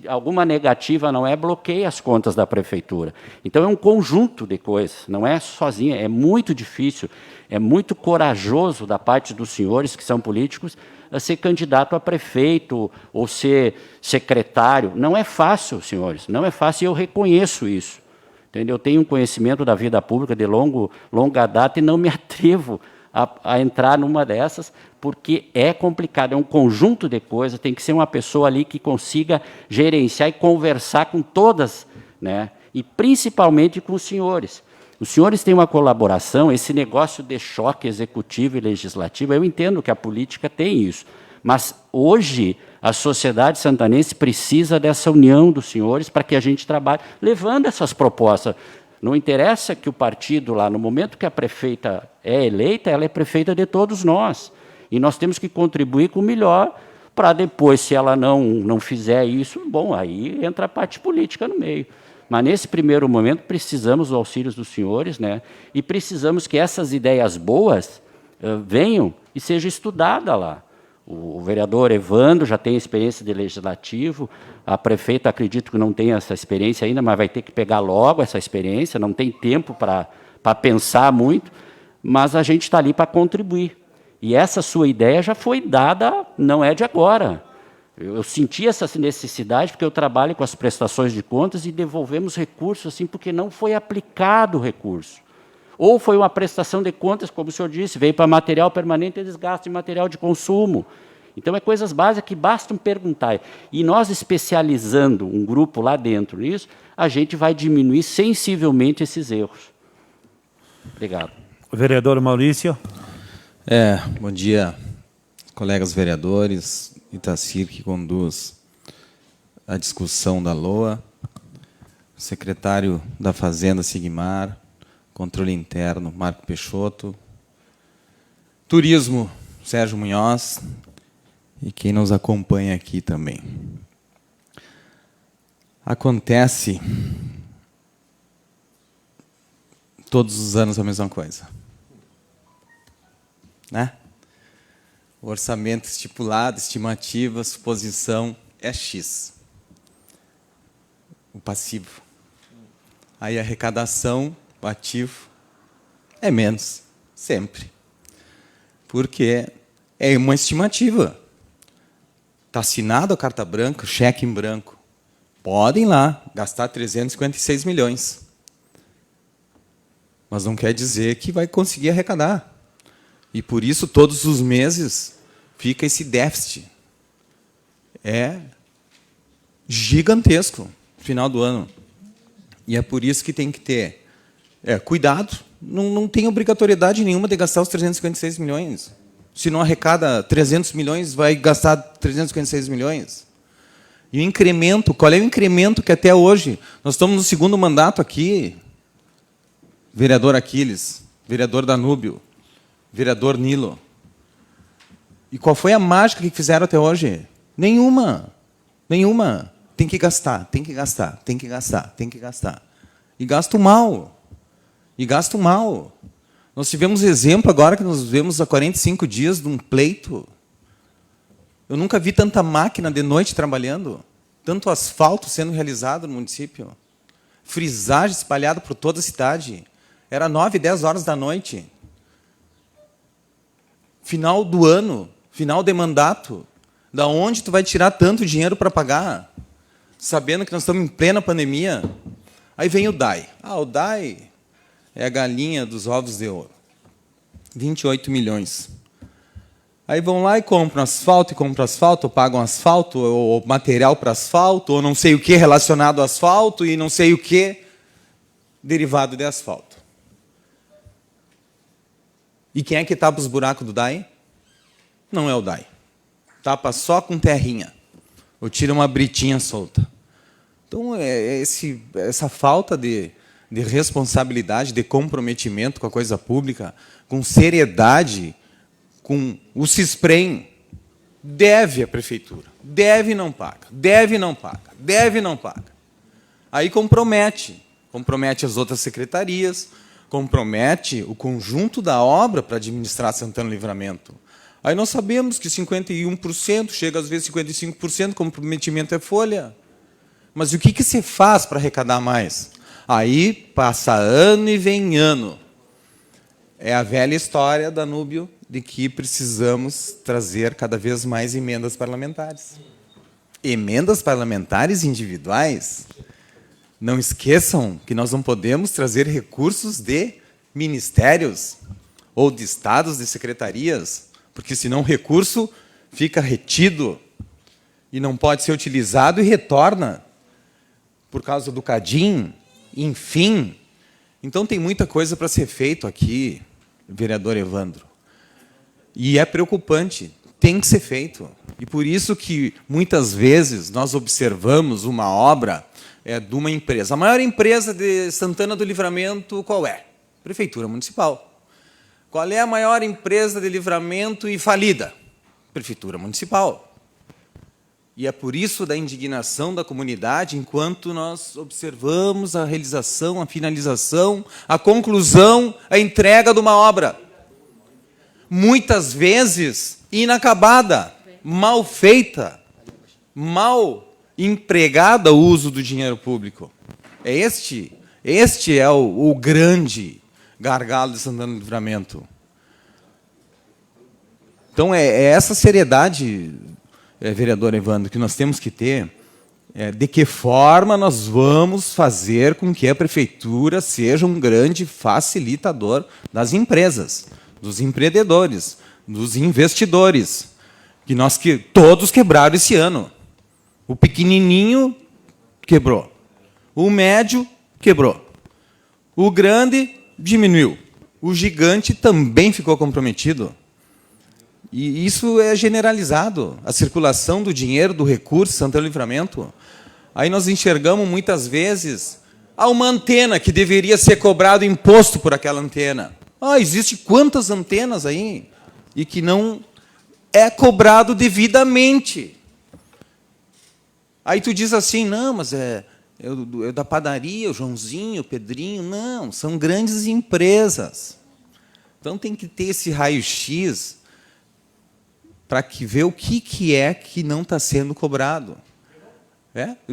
alguma negativa não é, bloqueia as contas da prefeitura. Então, é um conjunto de coisas, não é sozinha, é muito difícil, é muito corajoso da parte dos senhores, que são políticos, a ser candidato a prefeito ou ser secretário. Não é fácil, senhores, não é fácil, e eu reconheço isso. Entendeu? Eu tenho um conhecimento da vida pública de longa data e não me atrevo a entrar numa dessas, porque é complicado, é um conjunto de coisas, tem que ser uma pessoa ali que consiga gerenciar e conversar com todas, né? E principalmente com os senhores. Os senhores têm uma colaboração, esse negócio de choque executivo e legislativo, eu entendo que a política tem isso, mas hoje a sociedade santanense precisa dessa união dos senhores para que a gente trabalhe levando essas propostas. Não interessa que o partido lá, no momento que a prefeita é eleita, ela é prefeita de todos nós. E nós temos que contribuir com o melhor para depois, se ela não fizer isso, bom, aí entra a parte política no meio. Mas, nesse primeiro momento, precisamos dos auxílios dos senhores, né? E precisamos que essas ideias boas venham e sejam estudadas lá. O vereador Evandro já tem experiência de legislativo, a prefeita, acredito que não tem essa experiência ainda, mas vai ter que pegar logo essa experiência, não tem tempo para pensar muito, mas a gente está ali para contribuir. E essa sua ideia já foi dada, não é de agora. Eu senti essa necessidade porque eu trabalho com as prestações de contas e devolvemos recursos assim porque não foi aplicado o recurso. Ou foi uma prestação de contas, como o senhor disse, veio para material permanente e desgaste de material de consumo. Então, é coisas básicas que bastam perguntar. E nós, especializando um grupo lá dentro nisso, a gente vai diminuir sensivelmente esses erros. Obrigado. Vereador Maurício. Bom dia, colegas vereadores, Itacir, que conduz a discussão da LOA, secretário da Fazenda, Sigmar, Controle Interno, Marco Peixoto, Turismo, Sérgio Munhoz, e quem nos acompanha aqui também. Acontece todos os anos a mesma coisa, né? O orçamento estipulado, estimativa, suposição é X. O passivo. Aí a arrecadação, o ativo, é menos, sempre. Porque é uma estimativa. Está assinado a carta branca, cheque em branco. Podem lá gastar 356 milhões. Mas não quer dizer que vai conseguir arrecadar. E, por isso, todos os meses fica esse déficit. É gigantesco no final do ano. E é por isso que tem que ter cuidado. Não tem obrigatoriedade nenhuma de gastar os 356 milhões. Se não arrecada 300 milhões, vai gastar 356 milhões. E o incremento, qual é o incremento que até hoje... Nós estamos no segundo mandato aqui, vereador Aquiles, vereador Danúbio, vereador Nilo. E qual foi a mágica que fizeram até hoje? Nenhuma. Nenhuma. Tem que gastar, tem que gastar, tem que gastar, tem que gastar. E gasto mal. E gasto mal. Nós tivemos exemplo agora que nós vemos há 45 dias de um pleito. Eu nunca vi tanta máquina de noite trabalhando, tanto asfalto sendo realizado no município, frisagem espalhada por toda a cidade. Era 9, 10 horas da noite. Final do ano, final de mandato. Da onde tu vai tirar tanto dinheiro para pagar? Sabendo que nós estamos em plena pandemia. Aí vem o DAI. O DAI é a galinha dos ovos de ouro. 28 milhões. Aí vão lá e compram asfalto, ou pagam asfalto, ou material para asfalto, ou não sei o que relacionado ao asfalto, e não sei o que derivado de asfalto. E quem é que tapa os buracos do DAI? Não é o DAI. Tapa só com terrinha. Ou tira uma britinha solta. Então, essa falta de responsabilidade, de comprometimento com a coisa pública, com seriedade, com o CISPREM, deve a prefeitura. Deve e não paga. Deve e não paga. Deve e não paga. Aí compromete. Compromete as outras secretarias, compromete o conjunto da obra para administrar Santana do Livramento. Aí nós sabemos que 51%, chega às vezes 55%, comprometimento é folha. Mas o que se faz para arrecadar mais? Aí passa ano e vem ano. É a velha história, Danúbio, de que precisamos trazer cada vez mais emendas parlamentares. Emendas parlamentares individuais. Não esqueçam que nós não podemos trazer recursos de ministérios ou de estados, de secretarias, porque senão o recurso fica retido e não pode ser utilizado e retorna por causa do CADIM, enfim. Então tem muita coisa para ser feito aqui, vereador Evandro. E é preocupante, tem que ser feito. E por isso que muitas vezes nós observamos uma obra de uma empresa. A maior empresa de Santana do Livramento, qual é? Prefeitura Municipal. Qual é a maior empresa de livramento e falida? Prefeitura Municipal. E é por isso da indignação da comunidade, enquanto nós observamos a realização, a finalização, a conclusão, a entrega de uma obra. Muitas vezes inacabada, mal feita, mal empregada o uso do dinheiro público. Este é o grande gargalo de Santana do Livramento. Então, é essa seriedade, vereador Evandro, que nós temos que ter, de que forma nós vamos fazer com que a prefeitura seja um grande facilitador das empresas, dos empreendedores, dos investidores, que todos quebraram esse ano. O pequenininho quebrou. O médio quebrou. O grande diminuiu. O gigante também ficou comprometido. E isso é generalizado. A circulação do dinheiro, do recurso, Santana do Livramento. Aí nós enxergamos, muitas vezes, uma antena que deveria ser cobrado imposto por aquela antena. Existe quantas antenas aí? E que não é cobrado devidamente. Aí tu diz assim, não, mas é da padaria, o Joãozinho, o Pedrinho. Não, são grandes empresas. Então tem que ter esse raio-x para ver o que é que não está sendo cobrado.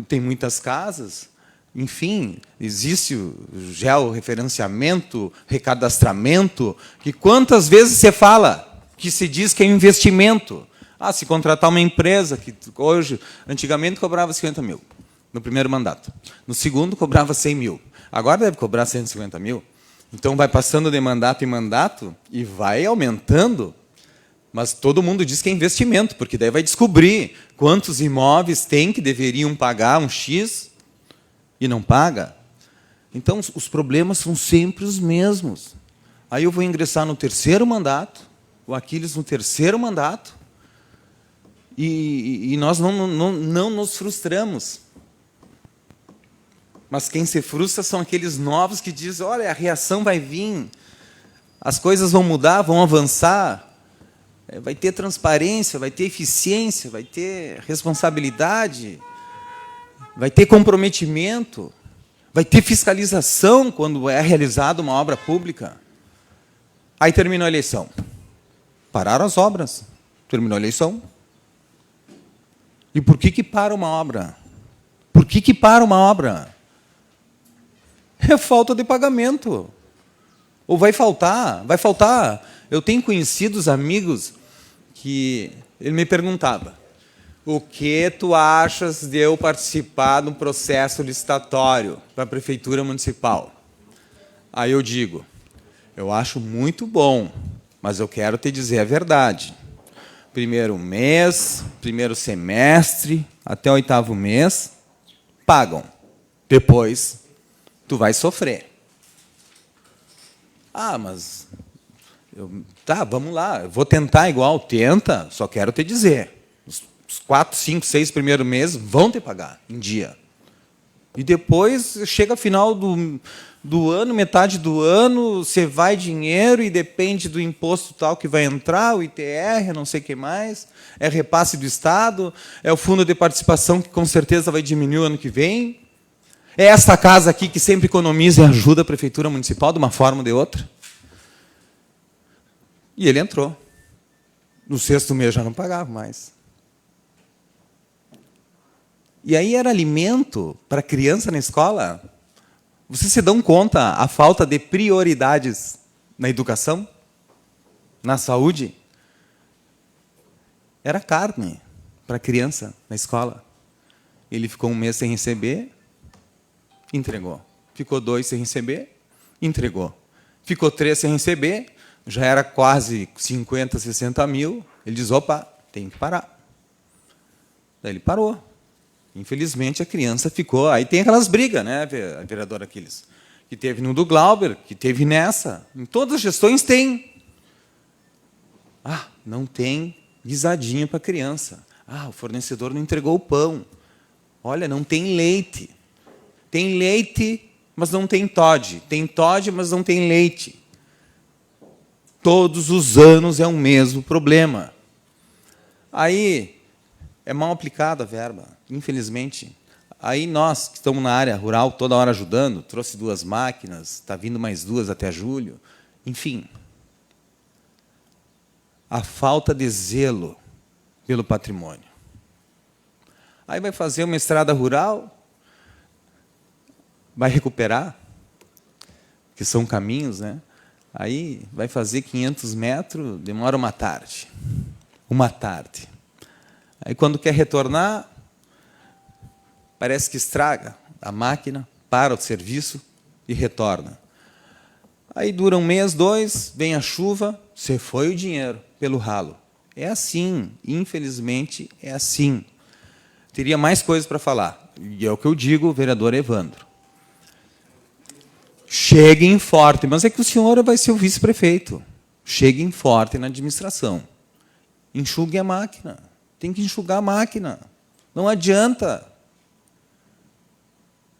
Tem muitas casas, enfim, existe o georreferenciamento, recadastramento, que quantas vezes você fala que se diz que é investimento. Se contratar uma empresa, que hoje, antigamente cobrava 50 mil, no primeiro mandato. No segundo, cobrava 100 mil. Agora deve cobrar 150 mil. Então, vai passando de mandato em mandato e vai aumentando. Mas todo mundo diz que é investimento, porque daí vai descobrir quantos imóveis tem que deveriam pagar um X e não paga. Então, os problemas são sempre os mesmos. Aí eu vou ingressar no terceiro mandato, o Aquiles no terceiro mandato, e nós não nos frustramos. Mas quem se frustra são aqueles novos que dizem, olha, a reação vai vir, as coisas vão mudar, vão avançar, vai ter transparência, vai ter eficiência, vai ter responsabilidade, vai ter comprometimento, vai ter fiscalização quando é realizada uma obra pública. Aí terminou a eleição. Pararam as obras. Terminou a eleição. E por que para uma obra? Por que para uma obra? É falta de pagamento. Ou vai faltar, vai faltar. Eu tenho conhecidos amigos que ele me perguntava: o que tu achas de eu participar de um processo licitatório para a prefeitura municipal? Aí eu digo: eu acho muito bom, mas eu quero te dizer a verdade. Primeiro mês, primeiro semestre, até o 8º mês, pagam. Depois, tu vai sofrer. Ah, mas... tá, vamos lá, eu vou tentar igual, tenta, só quero te dizer. Os 4, 5, 6 primeiros meses vão te pagar em dia. E depois, chega final do ano, metade do ano, você vai dinheiro e depende do imposto tal que vai entrar, o ITR, não sei o que mais, é repasse do Estado, é o fundo de participação que com certeza vai diminuir o ano que vem. É essa casa aqui que sempre economiza e ajuda a Prefeitura Municipal de uma forma ou de outra. E ele entrou. No 6º mês já não pagava mais. E aí era alimento para criança na escola. Vocês se dão conta a falta de prioridades na educação? Na saúde? Era carne para criança na escola. Ele ficou 1 mês sem receber, entregou. Ficou 2 sem receber, entregou. Ficou 3 sem receber, já era quase 50, 60 mil. Ele diz: opa, tem que parar. Daí ele parou. Infelizmente, a criança ficou... Aí tem aquelas brigas, né, vereador Aquiles? Que teve no do Glauber, que teve nessa. Em todas as gestões tem. Ah, não tem guisadinho para a criança. Ah, o fornecedor não entregou o pão. Olha, não tem leite. Tem leite, mas não tem Toddy. Tem Toddy, mas não tem leite. Todos os anos é o mesmo problema. Aí... é mal aplicada a verba, infelizmente. Aí nós, que estamos na área rural, toda hora ajudando, trouxe 2 máquinas, está vindo mais 2 até julho. Enfim, a falta de zelo pelo patrimônio. Aí vai fazer uma estrada rural, vai recuperar, que são caminhos, né? Aí vai fazer 500 metros, demora uma tarde. Uma tarde. Aí, quando quer retornar, parece que estraga a máquina, para o serviço e retorna. Aí dura 1 mês, 2, vem a chuva, você foi o dinheiro pelo ralo. É assim, infelizmente, é assim. Teria mais coisas para falar. E é o que eu digo, vereador Evandro. Cheguem forte, mas é que o senhor vai ser o vice-prefeito. Cheguem forte na administração. Enxugue a máquina. Tem que enxugar a máquina. Não adianta.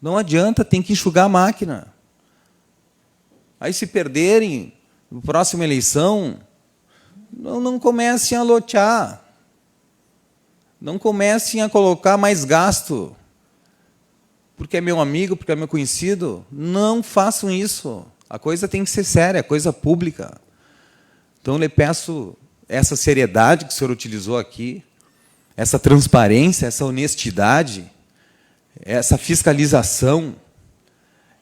Não adianta, tem que enxugar a máquina. Aí, se perderem, na próxima eleição, não comecem a lotear. Não comecem a colocar mais gasto. Porque é meu amigo, porque é meu conhecido. Não façam isso. A coisa tem que ser séria, a coisa pública. Então, eu lhe peço essa seriedade que o senhor utilizou aqui, essa transparência, essa honestidade, essa fiscalização,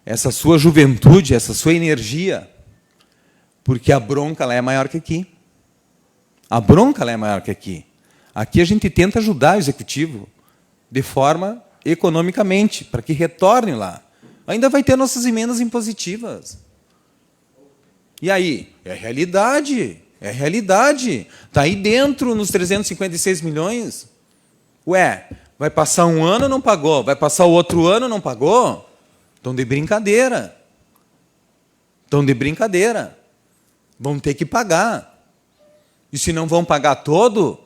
essa sua juventude, essa sua energia, porque a bronca lá é maior que aqui. A bronca lá é maior que aqui. Aqui a gente tenta ajudar o executivo de forma economicamente, para que retorne lá. Ainda vai ter nossas emendas impositivas. E aí? É realidade. É realidade. Está aí dentro, nos 356 milhões. Ué, vai passar um ano, não pagou. Vai passar o outro ano, não pagou. Estão de brincadeira. Estão de brincadeira. Vão ter que pagar. E se não vão pagar todo,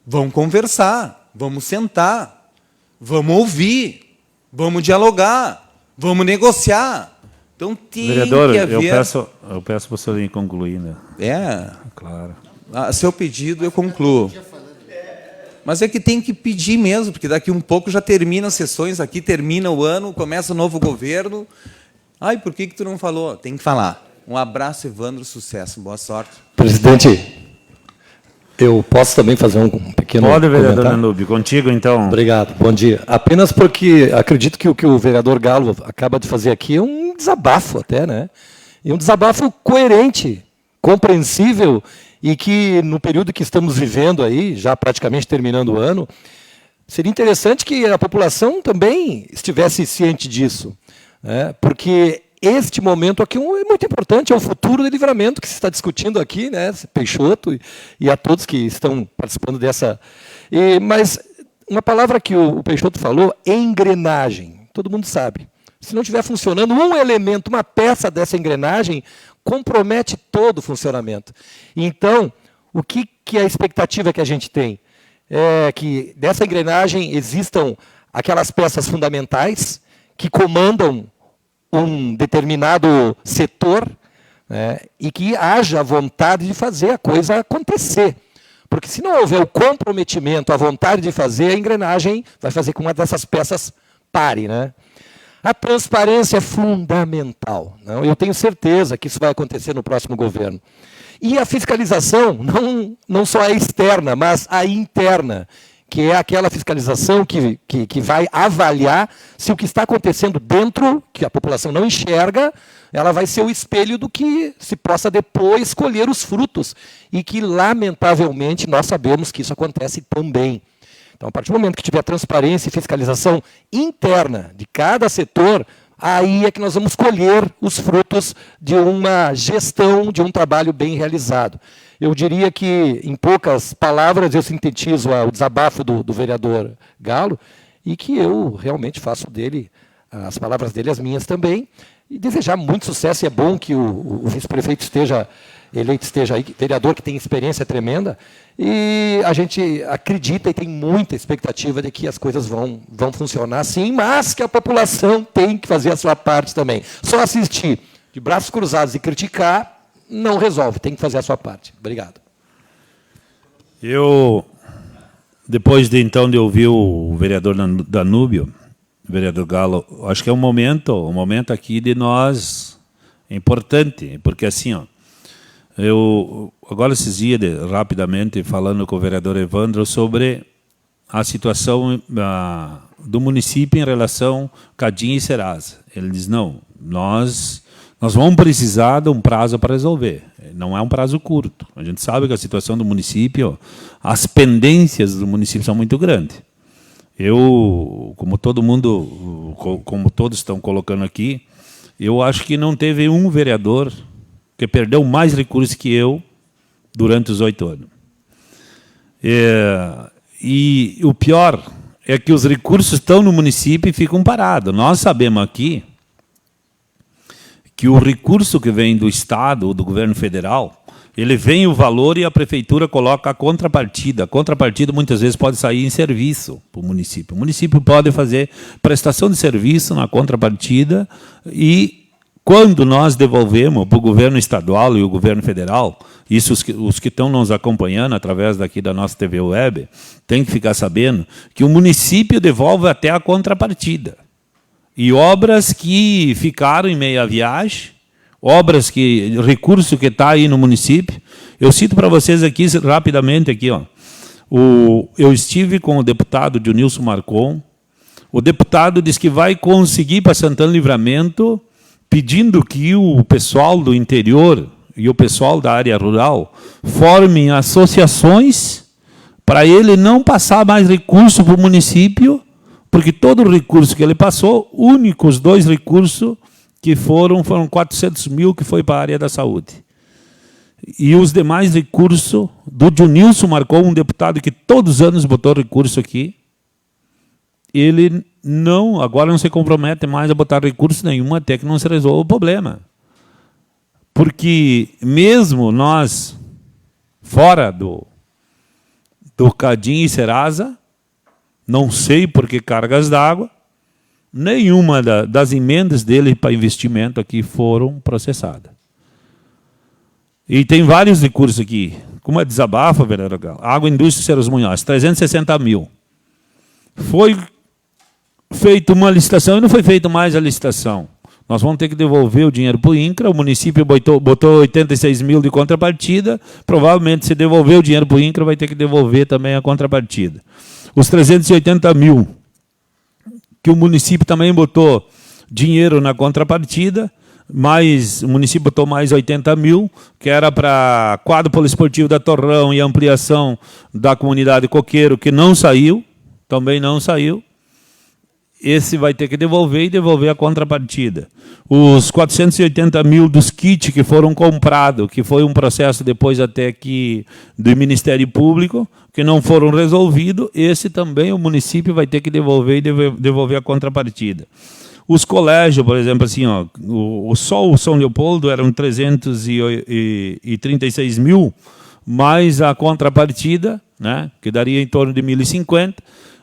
vão conversar, vamos sentar, vamos ouvir, vamos dialogar, vamos negociar. Então, tem vereador, que haver... eu peço para o senhor concluir, né? É. Claro. A seu pedido, eu concluo. Mas é que tem que pedir mesmo, porque daqui um pouco já termina as sessões aqui, termina o ano, começa o novo governo. Ai, por que tu não falou? Tem que falar. Um abraço, Evandro, sucesso, boa sorte. Presidente, Eu posso também fazer um pequeno Pode, vereador comentário? Danúbio. Contigo, então. Obrigado, bom dia. Apenas porque acredito que o que o vereador Galo acaba de fazer aqui é um desabafo até, né? E um desabafo coerente, compreensível, e que no período que estamos vivendo aí, já praticamente terminando o ano, seria interessante que a população também estivesse ciente disso, né? Porque este momento aqui é muito importante, é o futuro do Livramento que se está discutindo aqui, né, Peixoto, e a todos que estão participando dessa. Mas uma palavra que o Peixoto falou, engrenagem, todo mundo sabe. Se não estiver funcionando, um elemento, uma peça dessa engrenagem, compromete todo o funcionamento. Então, o que é a expectativa que a gente tem? É que dessa engrenagem existam aquelas peças fundamentais que comandam um determinado setor, né, e que haja vontade de fazer a coisa acontecer. Porque se não houver o comprometimento, a vontade de fazer, a engrenagem vai fazer com que uma dessas peças pare, né? A transparência é fundamental. Não? Eu tenho certeza que isso vai acontecer no próximo governo. E a fiscalização não só é externa, mas a interna, que é aquela fiscalização que vai avaliar se o que está acontecendo dentro, que a população não enxerga, ela vai ser o espelho do que se possa depois colher os frutos. E que, lamentavelmente, nós sabemos que isso acontece também. Então, a partir do momento que tiver transparência e fiscalização interna de cada setor, aí é que nós vamos colher os frutos de uma gestão, de um trabalho bem realizado. Eu diria que, em poucas palavras, eu sintetizo o desabafo do vereador Galo, e que eu realmente faço dele, as palavras dele, as minhas também, e desejar muito sucesso. E é bom que o vice-prefeito esteja aí, vereador que tem experiência tremenda, e a gente acredita e tem muita expectativa de que as coisas vão funcionar sim, mas que a população tem que fazer a sua parte também. Só assistir de braços cruzados e criticar não resolve, tem que fazer a sua parte. Obrigado. Eu, depois de ouvir o vereador Danúbio, o vereador Galo, acho que é um momento aqui de nós, é importante, porque assim, ó, eu, agora esses dias, rapidamente, falando com o vereador Evandro sobre a situação do município em relação a Cadim e Serasa. Ele diz, não, nós vamos precisar de um prazo para resolver. Não é um prazo curto. A gente sabe que a situação do município, as pendências do município são muito grandes. Eu, como todos estão colocando aqui, eu acho que não teve um vereador que perdeu mais recursos que eu durante os 8 anos. E o pior é que os recursos estão no município e ficam parados. Nós sabemos aqui que o recurso que vem do Estado ou do governo federal, ele vem o valor e a prefeitura coloca a contrapartida. A contrapartida muitas vezes pode sair em serviço para o município. O município pode fazer prestação de serviço na contrapartida e quando nós devolvemos para o governo estadual e o governo federal, isso os que estão nos acompanhando através daqui da nossa TV Web, tem que ficar sabendo que o município devolve até a contrapartida. E obras que ficaram em meia viagem, recurso que está aí no município, eu cito para vocês aqui, rapidamente, aqui, ó, eu estive com o deputado Dionilson Marcon, o deputado disse que vai conseguir para Santana Livramento, pedindo que o pessoal do interior e o pessoal da área rural formem associações para ele não passar mais recurso para o município, porque todo o recurso que ele passou, únicos 2 recursos que foram 400 mil que foi para a área da saúde. E os demais recursos do Dionilson Marcon, um deputado que todos os anos botou recurso aqui, ele agora não se compromete mais a botar recurso nenhum até que não se resolva o problema. Porque mesmo nós, fora do Cadim e Serasa, não sei por que cargas d'água, nenhuma das emendas dele para investimento aqui foram processadas. E tem vários recursos aqui. Como é desabafo, vereador Galo? Água Indústria Ceros Munhoz, 360 mil. Foi feita uma licitação e não foi feita mais a licitação. nós vamos ter que devolver o dinheiro para o INCRA, o município botou 86 mil de contrapartida, provavelmente se devolver o dinheiro para o INCRA vai ter que devolver também a contrapartida. Os 380 mil que o município também botou dinheiro na contrapartida, mas o município botou mais 80 mil, que era para quadro poliesportivo da Torrão e ampliação da comunidade Coqueiro, que não saiu, também não saiu. Esse vai ter que devolver e devolver a contrapartida. Os 480 mil dos kits que foram comprados, que foi um processo depois até que do Ministério Público, que não foram resolvidos, esse também o município vai ter que devolver e devolver a contrapartida. Os colégios, por exemplo, assim, ó, só o São Leopoldo eram 336 mil, mais a contrapartida, né, que daria em torno de 1.050,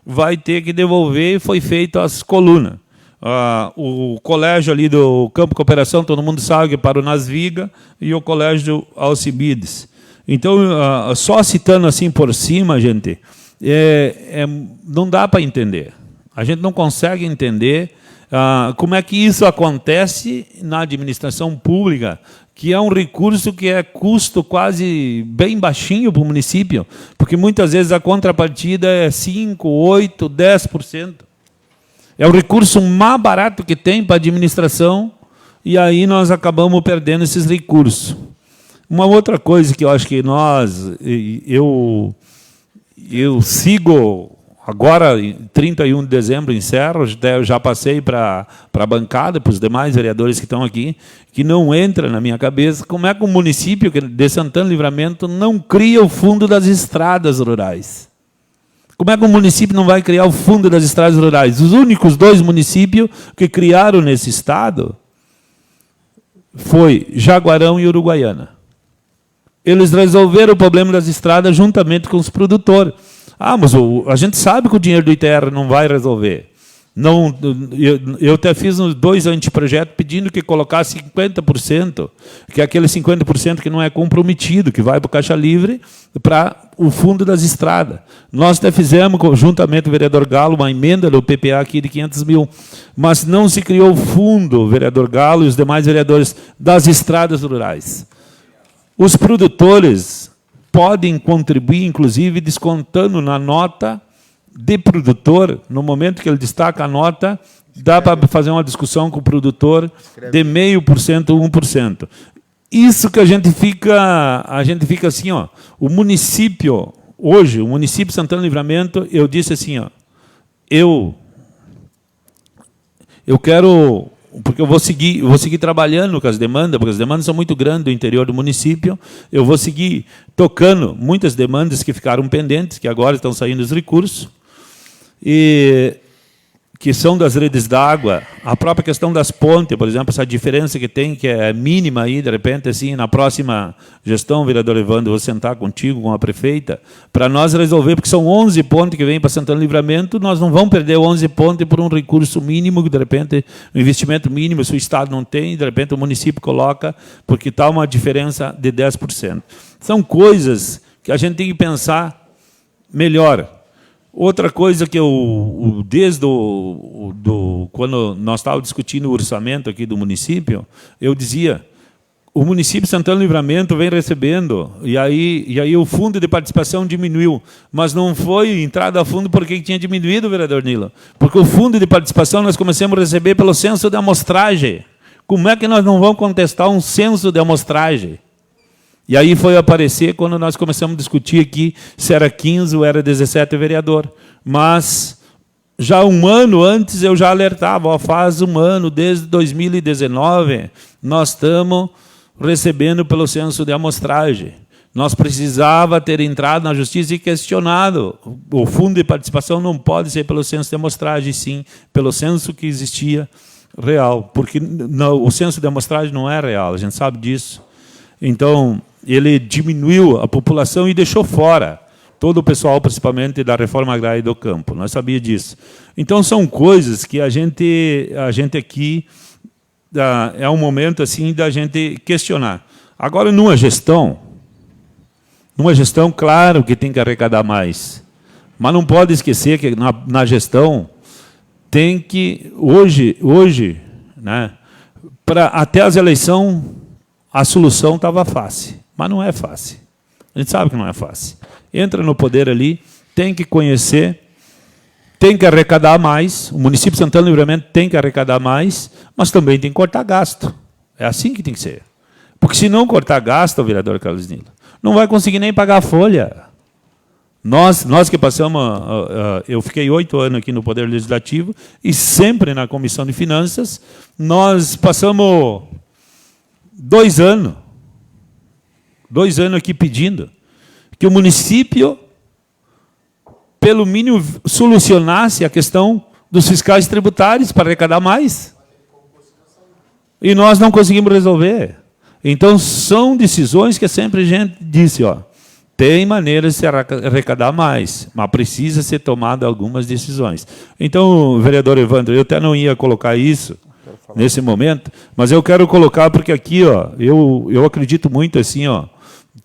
vai ter que devolver e foi feito as colunas. O colégio ali do Campo Cooperação, todo mundo sabe que parou nas Vigas, e o colégio Alcibiades. Então, só citando assim por cima, gente, não dá para entender. A gente não consegue entender como é que isso acontece na administração pública, que é um recurso que é custo quase bem baixinho para o município, porque muitas vezes a contrapartida é 5%, 8%, 10%. É o recurso mais barato que tem para a administração, e aí nós acabamos perdendo esses recursos. Uma outra coisa que eu acho que eu sigo agora, 31 de dezembro, encerro, já passei para a bancada, para os demais vereadores que estão aqui, que não entra na minha cabeça como é que o município de Santana Livramento não cria o fundo das estradas rurais. Como é que o município não vai criar o fundo das estradas rurais? Os únicos 2 municípios que criaram nesse estado foi Jaguarão e Uruguaiana. Eles resolveram o problema das estradas juntamente com os produtores. Mas a gente sabe que o dinheiro do ITR não vai resolver. Não, eu até fiz 2 anteprojetos pedindo que colocasse 50%, que é aquele 50% que não é comprometido, que vai para o Caixa Livre, para o fundo das estradas. Nós até fizemos, juntamente com o vereador Galo, uma emenda do PPA aqui de 500 mil, mas não se criou o fundo, o vereador Galo e os demais vereadores, das estradas rurais. Os produtores podem contribuir, inclusive, descontando na nota de produtor, no momento que ele destaca a nota, dá para fazer uma discussão com o produtor de 0,5%, 1%. Isso que a gente fica assim, ó, o município, hoje, o município de Santana Livramento, eu disse assim, ó, eu quero, porque eu vou seguir trabalhando com as demandas, porque as demandas são muito grandes do interior do município, eu vou seguir tocando muitas demandas que ficaram pendentes, que agora estão saindo os recursos, e que são das redes d'água, a própria questão das pontes, por exemplo, essa diferença que tem, que é mínima aí, de repente, assim, na próxima gestão, vereador Evandro, eu vou sentar contigo, com a prefeita, para nós resolver, porque são 11 pontes que vêm para Santana Livramento, nós não vamos perder 11 pontes por um recurso mínimo, que de repente, um investimento mínimo, se o Estado não tem, de repente o município coloca, porque está uma diferença de 10%. São coisas que a gente tem que pensar melhor. Outra coisa que eu, desde quando nós estávamos discutindo o orçamento aqui do município, eu dizia, o município de Santana Livramento vem recebendo, e aí o fundo de participação diminuiu, mas não foi entrada a fundo porque tinha diminuído, vereador Nilo, porque o fundo de participação nós começamos a receber pelo censo de amostragem. Como é que nós não vamos contestar um censo de amostragem? E aí foi aparecer quando nós começamos a discutir aqui se era 15 ou era 17 vereador. Mas já um ano antes eu já alertava, ó, faz um ano, desde 2019, nós estamos recebendo pelo censo de amostragem. Nós precisava ter entrado na justiça e questionado. O fundo de participação não pode ser pelo censo de amostragem, sim, pelo censo que existia real. Porque o censo de amostragem não é real, a gente sabe disso. Então, ele diminuiu a população e deixou fora todo o pessoal, principalmente da reforma agrária do campo. Nós sabíamos disso. Então, são coisas que a gente aqui é um momento assim da gente questionar. Agora, numa gestão, claro que tem que arrecadar mais, mas não pode esquecer que na gestão tem que, hoje, né, até as eleições, a solução estava fácil, mas não é fácil. A gente sabe que não é fácil. Entra no poder ali, tem que conhecer, tem que arrecadar mais, o município de Santana do Livramento tem que arrecadar mais, mas também tem que cortar gasto. É assim que tem que ser. Porque se não cortar gasto, vereador Carlos Nilo, não vai conseguir nem pagar a folha. Nós que passamos, eu fiquei 8 anos aqui no Poder Legislativo e sempre na Comissão de Finanças, nós passamos 2 anos aqui pedindo que o município, pelo mínimo, solucionasse a questão dos fiscais tributários para arrecadar mais. E nós não conseguimos resolver. Então, são decisões que sempre a gente disse, ó, tem maneiras de se arrecadar mais, mas precisa ser tomada algumas decisões. Então, vereador Evandro, eu até não ia colocar isso nesse momento, mas eu quero colocar porque aqui, ó, eu acredito muito assim, ó,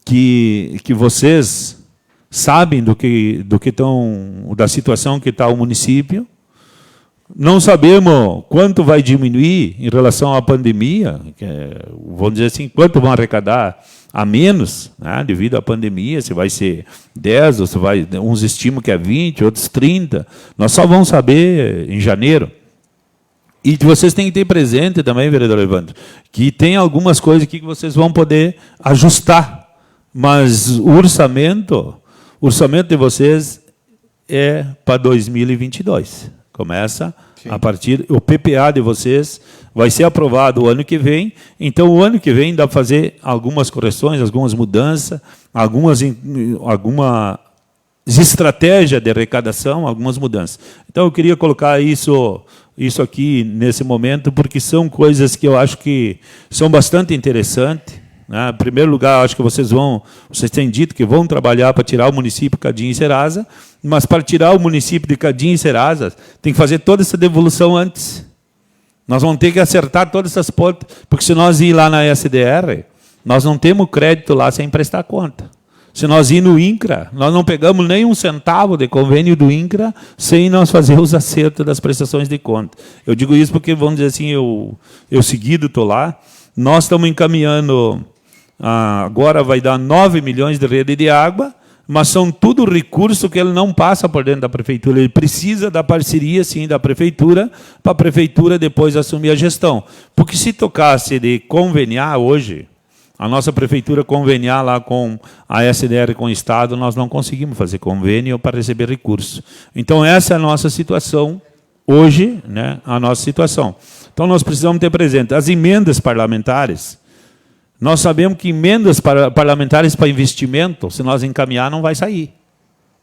que vocês sabem da situação que está o município. Não sabemos quanto vai diminuir em relação à pandemia, vamos dizer assim, quanto vão arrecadar a menos, né, devido à pandemia, se vai ser 10, ou se vai, uns estimam que é 20, outros 30. Nós só vamos saber em janeiro. E vocês têm que ter presente também, vereador Evandro, que tem algumas coisas aqui que vocês vão poder ajustar, mas o orçamento de vocês é para 2022. Começa a partir... O PPA de vocês vai ser aprovado o ano que vem, então o ano que vem dá para fazer algumas correções, algumas mudanças, algumas estratégias de arrecadação, algumas mudanças. Então eu queria colocar isso aqui nesse momento, porque são coisas que eu acho que são bastante interessantes. Em primeiro lugar, acho que vocês têm dito que vão trabalhar para tirar o município de Cadim e Serasa, mas para tirar o município de Cadim e Serasa, tem que fazer toda essa devolução antes. Nós vamos ter que acertar todas essas pontas, porque se nós ir lá na SDR, nós não temos crédito lá sem prestar conta. Se nós ir no INCRA, nós não pegamos nem um centavo de convênio do INCRA sem nós fazer os acertos das prestações de conta. Eu digo isso porque, vamos dizer assim, eu seguido estou lá, nós estamos encaminhando... agora vai dar 9 milhões de rede de água, mas são tudo recursos que ele não passa por dentro da prefeitura. Ele precisa da parceria, sim, da prefeitura, para a prefeitura depois assumir a gestão. Porque se tocasse de conveniar hoje, a nossa prefeitura conveniar lá com a SDR, com o Estado, nós não conseguimos fazer convênio para receber recursos. Então, essa é a nossa situação hoje, né, a nossa situação. Então, nós precisamos ter presente as emendas parlamentares. Nós sabemos que emendas parlamentares para investimento, se nós encaminhar, não vai sair.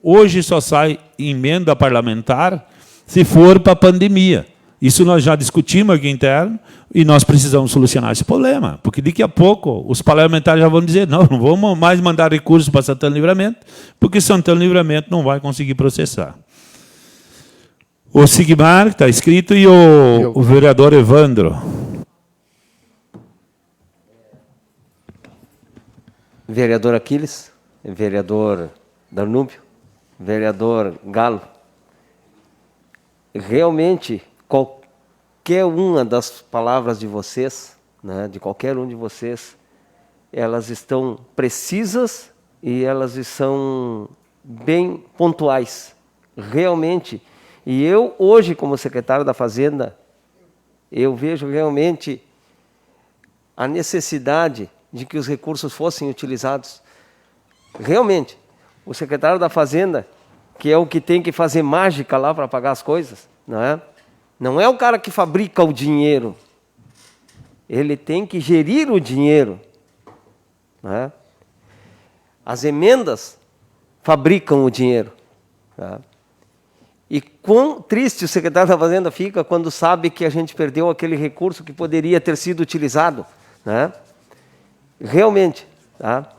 Hoje só sai emenda parlamentar se for para a pandemia. Isso nós já discutimos aqui interno e nós precisamos solucionar esse problema, porque daqui a pouco os parlamentares já vão dizer não vamos mais mandar recursos para Santana do Livramento, porque Santana do Livramento não vai conseguir processar. O Sigmar, que está escrito, e o vereador Evandro. Vereador Aquiles, vereador Danúbio, vereador Galo, realmente qualquer uma das palavras de vocês, né, de qualquer um de vocês, elas estão precisas e elas são bem pontuais, realmente. E eu hoje, como secretário da Fazenda, eu vejo realmente a necessidade de que os recursos fossem utilizados. Realmente, o secretário da Fazenda, que é o que tem que fazer mágica lá para pagar as coisas, não é? Não é o cara que fabrica o dinheiro. Ele tem que gerir o dinheiro. Não é? As emendas fabricam o dinheiro. Não é? E quão triste o secretário da Fazenda fica quando sabe que a gente perdeu aquele recurso que poderia ter sido utilizado. Não é? Realmente, tá?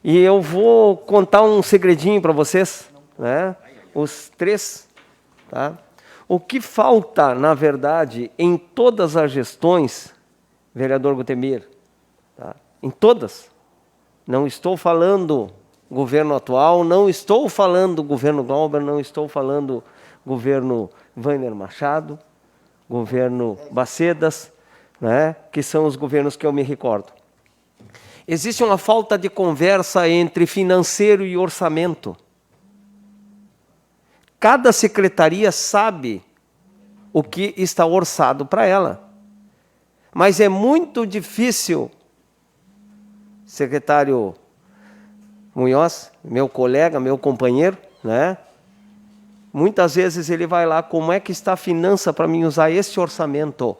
E eu vou contar um segredinho para vocês, né? Os 3, tá? O que falta, na verdade, em todas as gestões, vereador Gutemir, tá? Em todas, não estou falando governo atual, não estou falando governo Glauber, não estou falando governo Wagner Machado, governo Bacedas, né, que são os governos que eu me recordo. Existe uma falta de conversa entre financeiro e orçamento. Cada secretaria sabe o que está orçado para ela. Mas é muito difícil, secretário Munhoz, meu colega, meu companheiro, né? Muitas vezes ele vai lá, como é que está a finança para mim usar esse orçamento?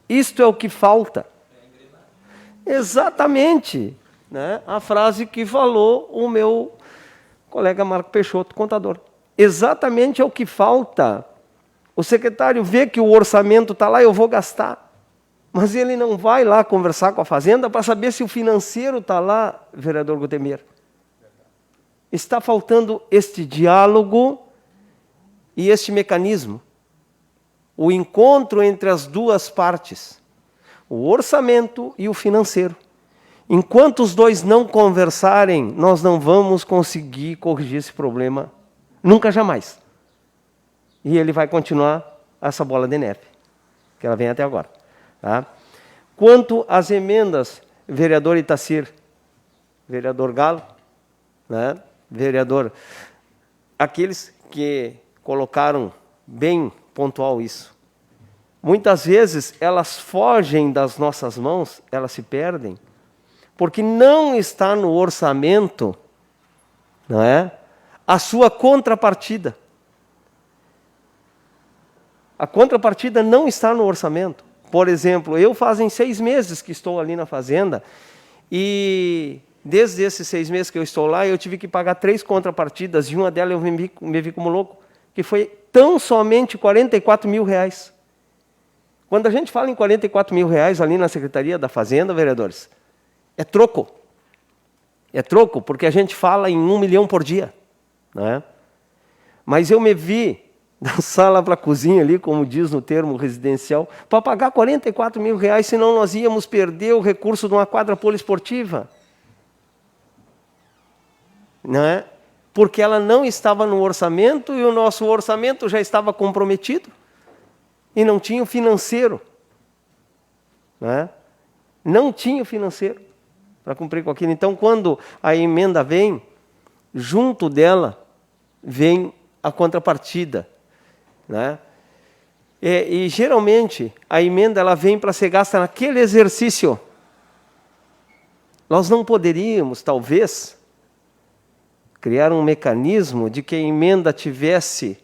Isto é o que falta. Exatamente, né? A frase que falou o meu colega Marco Peixoto, contador. Exatamente é o que falta. O secretário vê que o orçamento está lá, eu vou gastar. Mas ele não vai lá conversar com a Fazenda para saber se o financeiro está lá, vereador Gutemer. Está faltando este diálogo e este mecanismo. O encontro entre as duas partes. O orçamento e o financeiro. Enquanto os dois não conversarem, nós não vamos conseguir corrigir esse problema nunca, jamais. E ele vai continuar essa bola de neve, que ela vem até agora. Tá? Quanto às emendas, vereador Itacir, vereador Galo, né? Vereador, aqueles que colocaram bem pontual isso. Muitas vezes elas fogem das nossas mãos, elas se perdem, porque não está no orçamento, não é, a sua contrapartida. A contrapartida não está no orçamento. Por exemplo, eu fazem 6 meses que estou ali na Fazenda e desde esses 6 meses que eu estou lá, eu tive que pagar 3 contrapartidas e uma delas eu me vi como louco, que foi tão somente R$44 mil. Quando a gente fala em R$44 mil ali na Secretaria da Fazenda, vereadores, é troco. É troco, porque a gente fala em 1 milhão por dia. Né? Mas eu me vi da sala para a cozinha ali, como diz no termo residencial, para pagar R$44 mil, senão nós íamos perder o recurso de uma quadra poliesportiva. Né? Porque ela não estava no orçamento e o nosso orçamento já estava comprometido e não tinha o financeiro. Né? Não tinha o financeiro para cumprir com aquilo. Então, quando a emenda vem, junto dela vem a contrapartida. Né? E geralmente a emenda ela vem para ser gasta naquele exercício. Nós não poderíamos, talvez, criar um mecanismo de que a emenda tivesse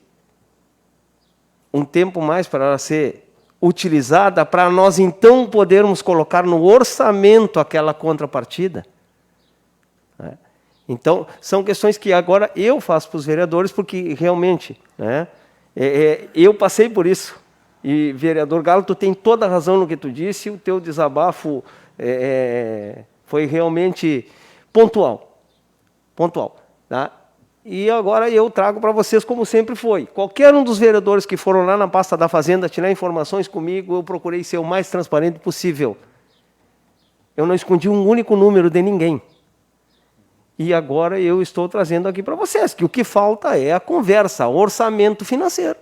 um tempo mais para ela ser utilizada, para nós então podermos colocar no orçamento aquela contrapartida. Né? Então, são questões que agora eu faço para os vereadores, porque realmente, né, eu passei por isso. E, vereador Galo, tu tem toda a razão no que tu disse, o teu desabafo foi realmente pontual. Pontual. Tá? E agora eu trago para vocês como sempre foi. Qualquer um dos vereadores que foram lá na pasta da Fazenda tirar informações comigo, eu procurei ser o mais transparente possível. Eu não escondi um único número de ninguém. E agora eu estou trazendo aqui para vocês que o que falta é a conversa, o orçamento financeiro.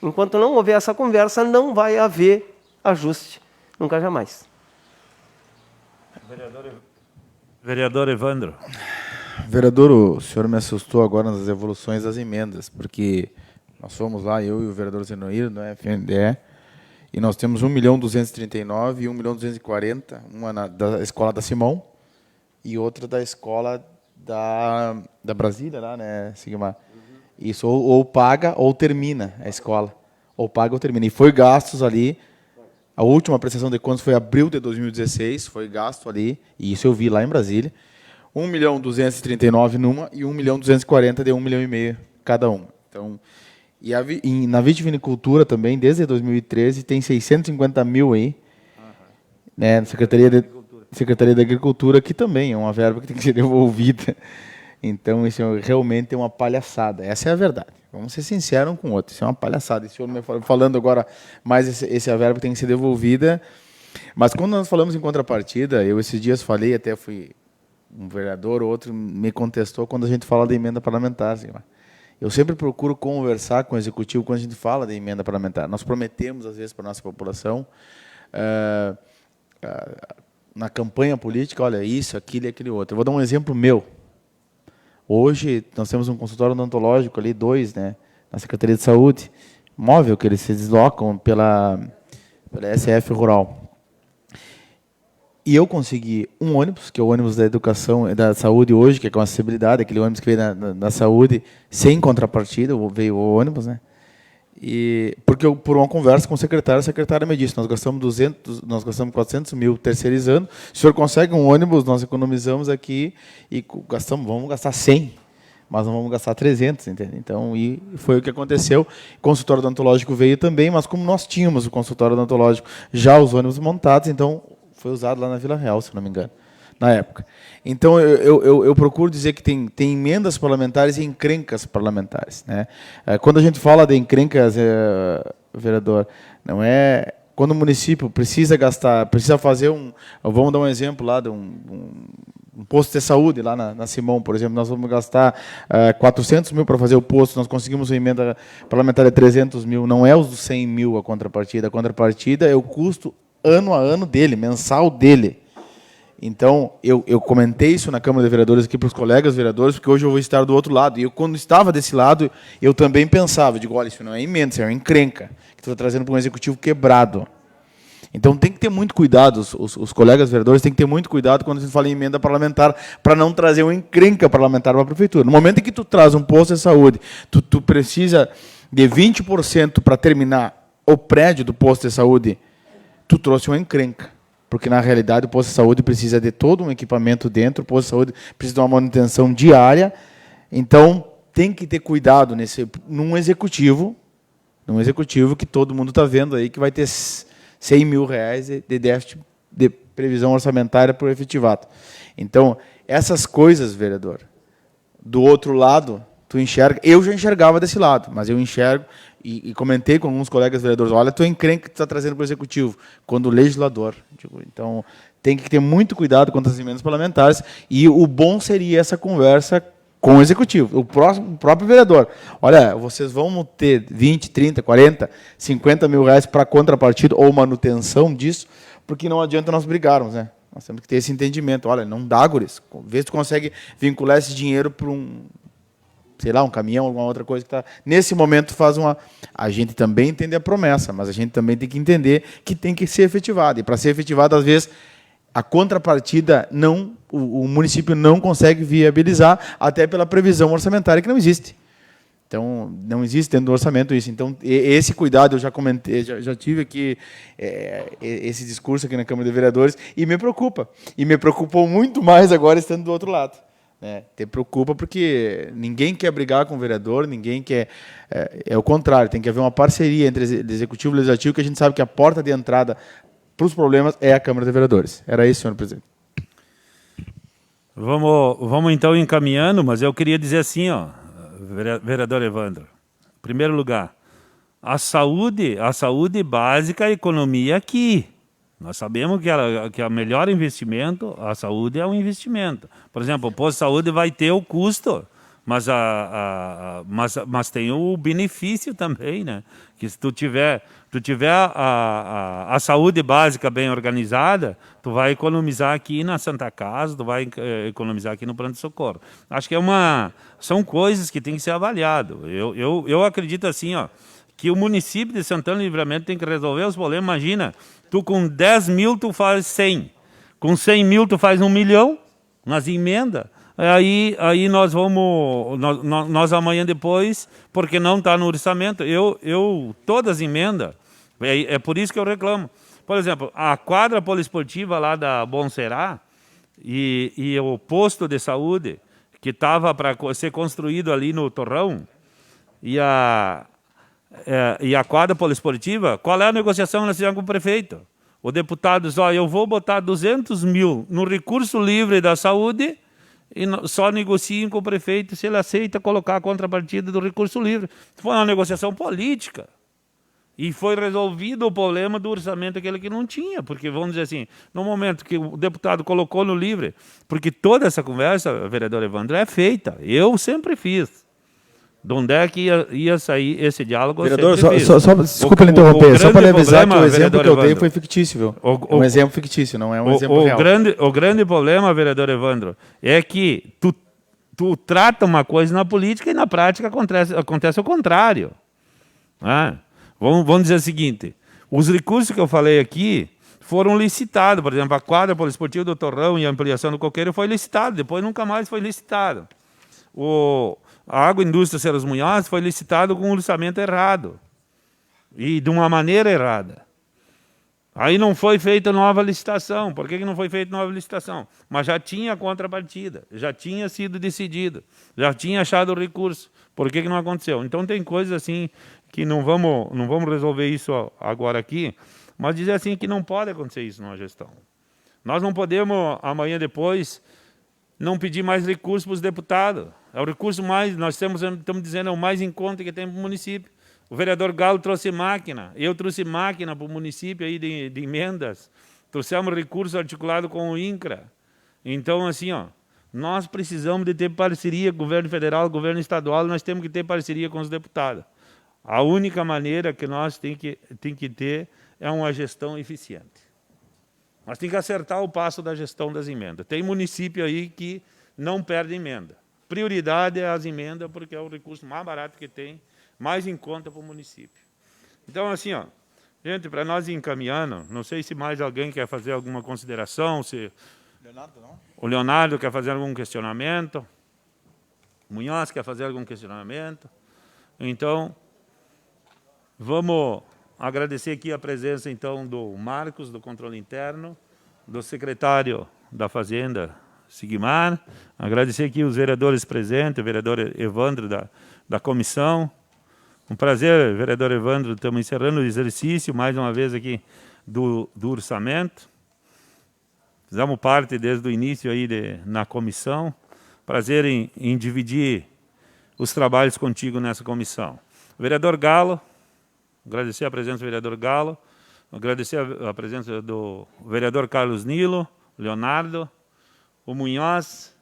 Enquanto não houver essa conversa, não vai haver ajuste. Nunca, jamais. Vereador Evandro. Vereador, o senhor me assustou agora nas evoluções das emendas, porque nós fomos lá, eu e o vereador Zenoir, no FNDE, e nós temos 1.239.000 e 1.240.000, uma da escola da Simão e outra da escola da Brasília, lá, né, Sigmar? Isso ou paga ou termina a escola. Ou paga ou termina. E foi gastos ali, a última prestação de contas foi abril de 2016, foi gasto ali, e isso eu vi lá em Brasília, 1.239.000 numa e 1.240.000 de 1,5 milhão cada um. Então, na vitivinicultura também, desde 2013, tem 650.000 aí, né, na Secretaria da Agricultura, que também é uma verba que tem que ser devolvida. Então, isso realmente é uma palhaçada. Essa é a verdade. Vamos ser sinceros um com o outro. Isso é uma palhaçada. Esse senhor me falando agora, mais esse é a verba que tem que ser devolvida. Mas quando nós falamos em contrapartida, eu esses dias falei, até fui um vereador ou outro me contestou quando a gente fala da emenda parlamentar. Assim, eu sempre procuro conversar com o executivo quando a gente fala da emenda parlamentar. Nós prometemos, às vezes, para a nossa população, na campanha política, olha, isso, aquilo e aquele outro. Eu vou dar um exemplo meu. Hoje, nós temos um consultório odontológico ali, 2, né, na Secretaria de Saúde, móvel, que eles se deslocam pela SF Rural. E eu consegui um ônibus, que é o ônibus da educação, da saúde hoje, que é com acessibilidade, aquele ônibus que veio da saúde, sem contrapartida, veio o ônibus, né? E porque eu, por uma conversa com o secretário, a secretária me disse: nós gastamos 400 mil terceirizando. Se o senhor consegue um ônibus, nós economizamos aqui e vamos gastar 100, mas não vamos gastar 300, entende? Então, e foi o que aconteceu. O consultório odontológico veio também, mas como nós tínhamos o consultório odontológico já os ônibus montados, então foi usado lá na Vila Real, se não me engano, na época. Então, eu procuro dizer que tem emendas parlamentares e encrencas parlamentares, né? Quando a gente fala de encrencas, vereador, não é... Quando o município precisa gastar, precisa fazer vamos dar um exemplo lá de um posto de saúde, lá na Simão, por exemplo, nós vamos gastar 400 mil para fazer o posto, nós conseguimos uma emenda parlamentar de 300 mil, não é os 100 mil a contrapartida é o custo ano a ano dele, mensal dele. Então, eu comentei isso na Câmara de Vereadores aqui para os colegas vereadores, porque hoje eu vou estar do outro lado. E eu, quando estava desse lado, eu também pensava, digo, olha, isso não é emenda, isso é uma encrenca, que tu está trazendo para um executivo quebrado. Então, tem que ter muito cuidado, os colegas vereadores têm que ter muito cuidado quando a gente fala em emenda parlamentar, para não trazer uma encrenca parlamentar para a prefeitura. No momento em que tu traz um posto de saúde, tu precisa de 20% para terminar o prédio do posto de saúde, tu trouxe uma encrenca. Porque, na realidade, o posto de saúde precisa de todo um equipamento dentro, o posto de saúde precisa de uma manutenção diária. Então, tem que ter cuidado num executivo que todo mundo está vendo aí, que vai ter 100 mil reais de déficit de previsão orçamentária para o efetivado. Então, essas coisas, vereador, do outro lado, tu enxerga... Eu já enxergava desse lado, mas eu enxergo... E comentei com alguns colegas vereadores, olha, tu é encrenca que tu está trazendo para o executivo, quando o legislador. Então, tem que ter muito cuidado com as emendas parlamentares, e o bom seria essa conversa com o executivo, o próprio vereador. Olha, vocês vão ter 20, 30, 40, 50 mil reais para contrapartida ou manutenção disso, porque não adianta nós brigarmos, né? Nós temos que ter esse entendimento. Olha, não dá, guris. Vê se tu consegue vincular esse dinheiro para sei lá, um caminhão, alguma outra coisa que está... Nesse momento faz uma... A gente também entende a promessa, mas a gente também tem que entender que tem que ser efetivado. E para ser efetivado, às vezes, a contrapartida o município não consegue viabilizar, até pela previsão orçamentária que não existe. Então, não existe dentro do orçamento isso. Então, esse cuidado eu já comentei, já tive aqui esse discurso aqui na Câmara de Vereadores, e me preocupa. E me preocupou muito mais agora estando do outro lado. Te preocupa porque ninguém quer brigar com o vereador, ninguém quer... É o contrário, tem que haver uma parceria entre executivo e legislativo, que a gente sabe que a porta de entrada para os problemas é a Câmara de Vereadores. Era isso, senhor presidente. Vamos então encaminhando, mas eu queria dizer assim, ó, vereador Evandro, em primeiro lugar, a saúde básica, a economia aqui. Nós sabemos que o melhor investimento, a saúde é um investimento. Por exemplo, o posto de saúde vai ter o custo, mas tem o benefício também, né? Que se tu tiver a saúde básica bem organizada, tu vai economizar aqui na Santa Casa, tu vai economizar aqui no pronto-socorro. Acho que são coisas que tem que ser avaliado. Eu acredito assim, ó, que o município de Santana do Livramento tem que resolver os problemas. Imagina, tu com 10 mil tu faz 100, com 100 mil tu faz 1 milhão nas emendas. Aí nós vamos, nós amanhã depois, porque não está no orçamento, todas as emendas, é por isso que eu reclamo. Por exemplo, a quadra poliesportiva lá da Bom Será e o posto de saúde que estava para ser construído ali no Torrão e a quadra poliesportiva, qual é a negociação que nós fizemos com o prefeito? O deputado diz, eu vou botar 200 mil no recurso livre da saúde e só negociem com o prefeito se ele aceita colocar a contrapartida do recurso livre. Foi uma negociação política. E foi resolvido o problema do orçamento aquele que não tinha. Porque, vamos dizer assim, no momento que o deputado colocou no livre, porque toda essa conversa, vereador Evandro, é feita. Eu sempre fiz. De onde é que ia sair esse diálogo? Vereador, desculpa lhe interromper, só para lhe avisar que o exemplo que eu dei foi fictício, viu? É um exemplo fictício, não é um exemplo real. O grande problema, vereador Evandro, é que tu trata uma coisa na política e na prática acontece o contrário. Vamos dizer o seguinte, os recursos que eu falei aqui foram licitados, por exemplo, a quadra poliesportiva do Torrão e a ampliação do Coqueiro foi licitado, depois nunca mais foi licitado. A Agroindústria Ceros Munhoz foi licitado com um orçamento errado e de uma maneira errada. Aí não foi feita nova licitação. Por que não foi feita nova licitação? Mas já tinha contrapartida, já tinha sido decidido, já tinha achado o recurso. Por que não aconteceu? Então tem coisas assim que não vamos resolver isso agora aqui, mas dizer assim que não pode acontecer isso numa gestão. Nós não podemos, amanhã depois, não pedir mais recursos para os deputados. É o recurso mais, nós estamos dizendo, é o mais em conta que tem para o município. O vereador Galo trouxe máquina, eu trouxe máquina para o município aí de emendas, trouxemos recurso articulado com o INCRA. Então, assim, nós precisamos de ter parceria, governo federal, governo estadual, nós temos que ter parceria com os deputados. A única maneira que nós tem que ter é uma gestão eficiente. Nós temos que acertar o passo da gestão das emendas. Tem município aí que não perde emenda. Prioridade é as emendas, porque é o recurso mais barato que tem, mais em conta para o município. Então, assim, gente, para nós ir encaminhando, não sei se mais alguém quer fazer alguma consideração, se Leonardo, não? O Leonardo quer fazer algum questionamento, o Munhoz quer fazer algum questionamento. Então, vamos agradecer aqui a presença, então, do Marcos, do Controle Interno, do secretário da Fazenda, Sigmar, agradecer aqui os vereadores presentes, o vereador Evandro da comissão. Um prazer, vereador Evandro, estamos encerrando o exercício, mais uma vez aqui, do orçamento. Fizemos parte desde o início aí na comissão. Prazer em dividir os trabalhos contigo nessa comissão. O vereador Galo, agradecer a presença do vereador Galo, agradecer a presença do vereador Carlos Nilo, Leonardo, o Munhoz,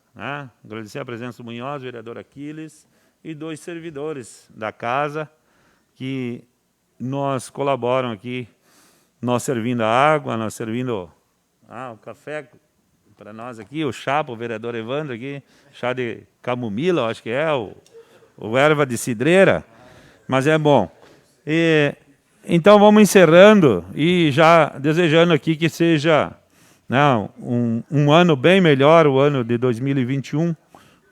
agradecer a presença do Munhoz, vereador Aquiles, e 2 servidores da casa que nos colaboram aqui, nós servindo a água, nós servindo o café para nós aqui, o chá para o vereador Evandro aqui, chá de camomila, acho que é, o erva de cidreira, mas é bom. Então vamos encerrando e já desejando aqui que seja um ano bem melhor, o ano de 2021,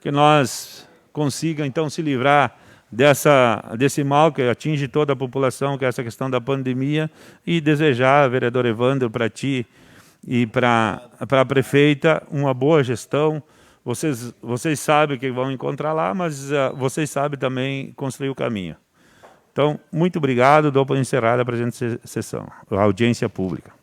que nós consiga então se livrar desse mal que atinge toda a população, que é essa questão da pandemia, e desejar, vereador Evandro, para ti e para a prefeita, uma boa gestão. Vocês sabem o que vão encontrar lá, mas vocês sabem também construir o caminho. Então, muito obrigado, dou para encerrar a presente sessão, a audiência pública.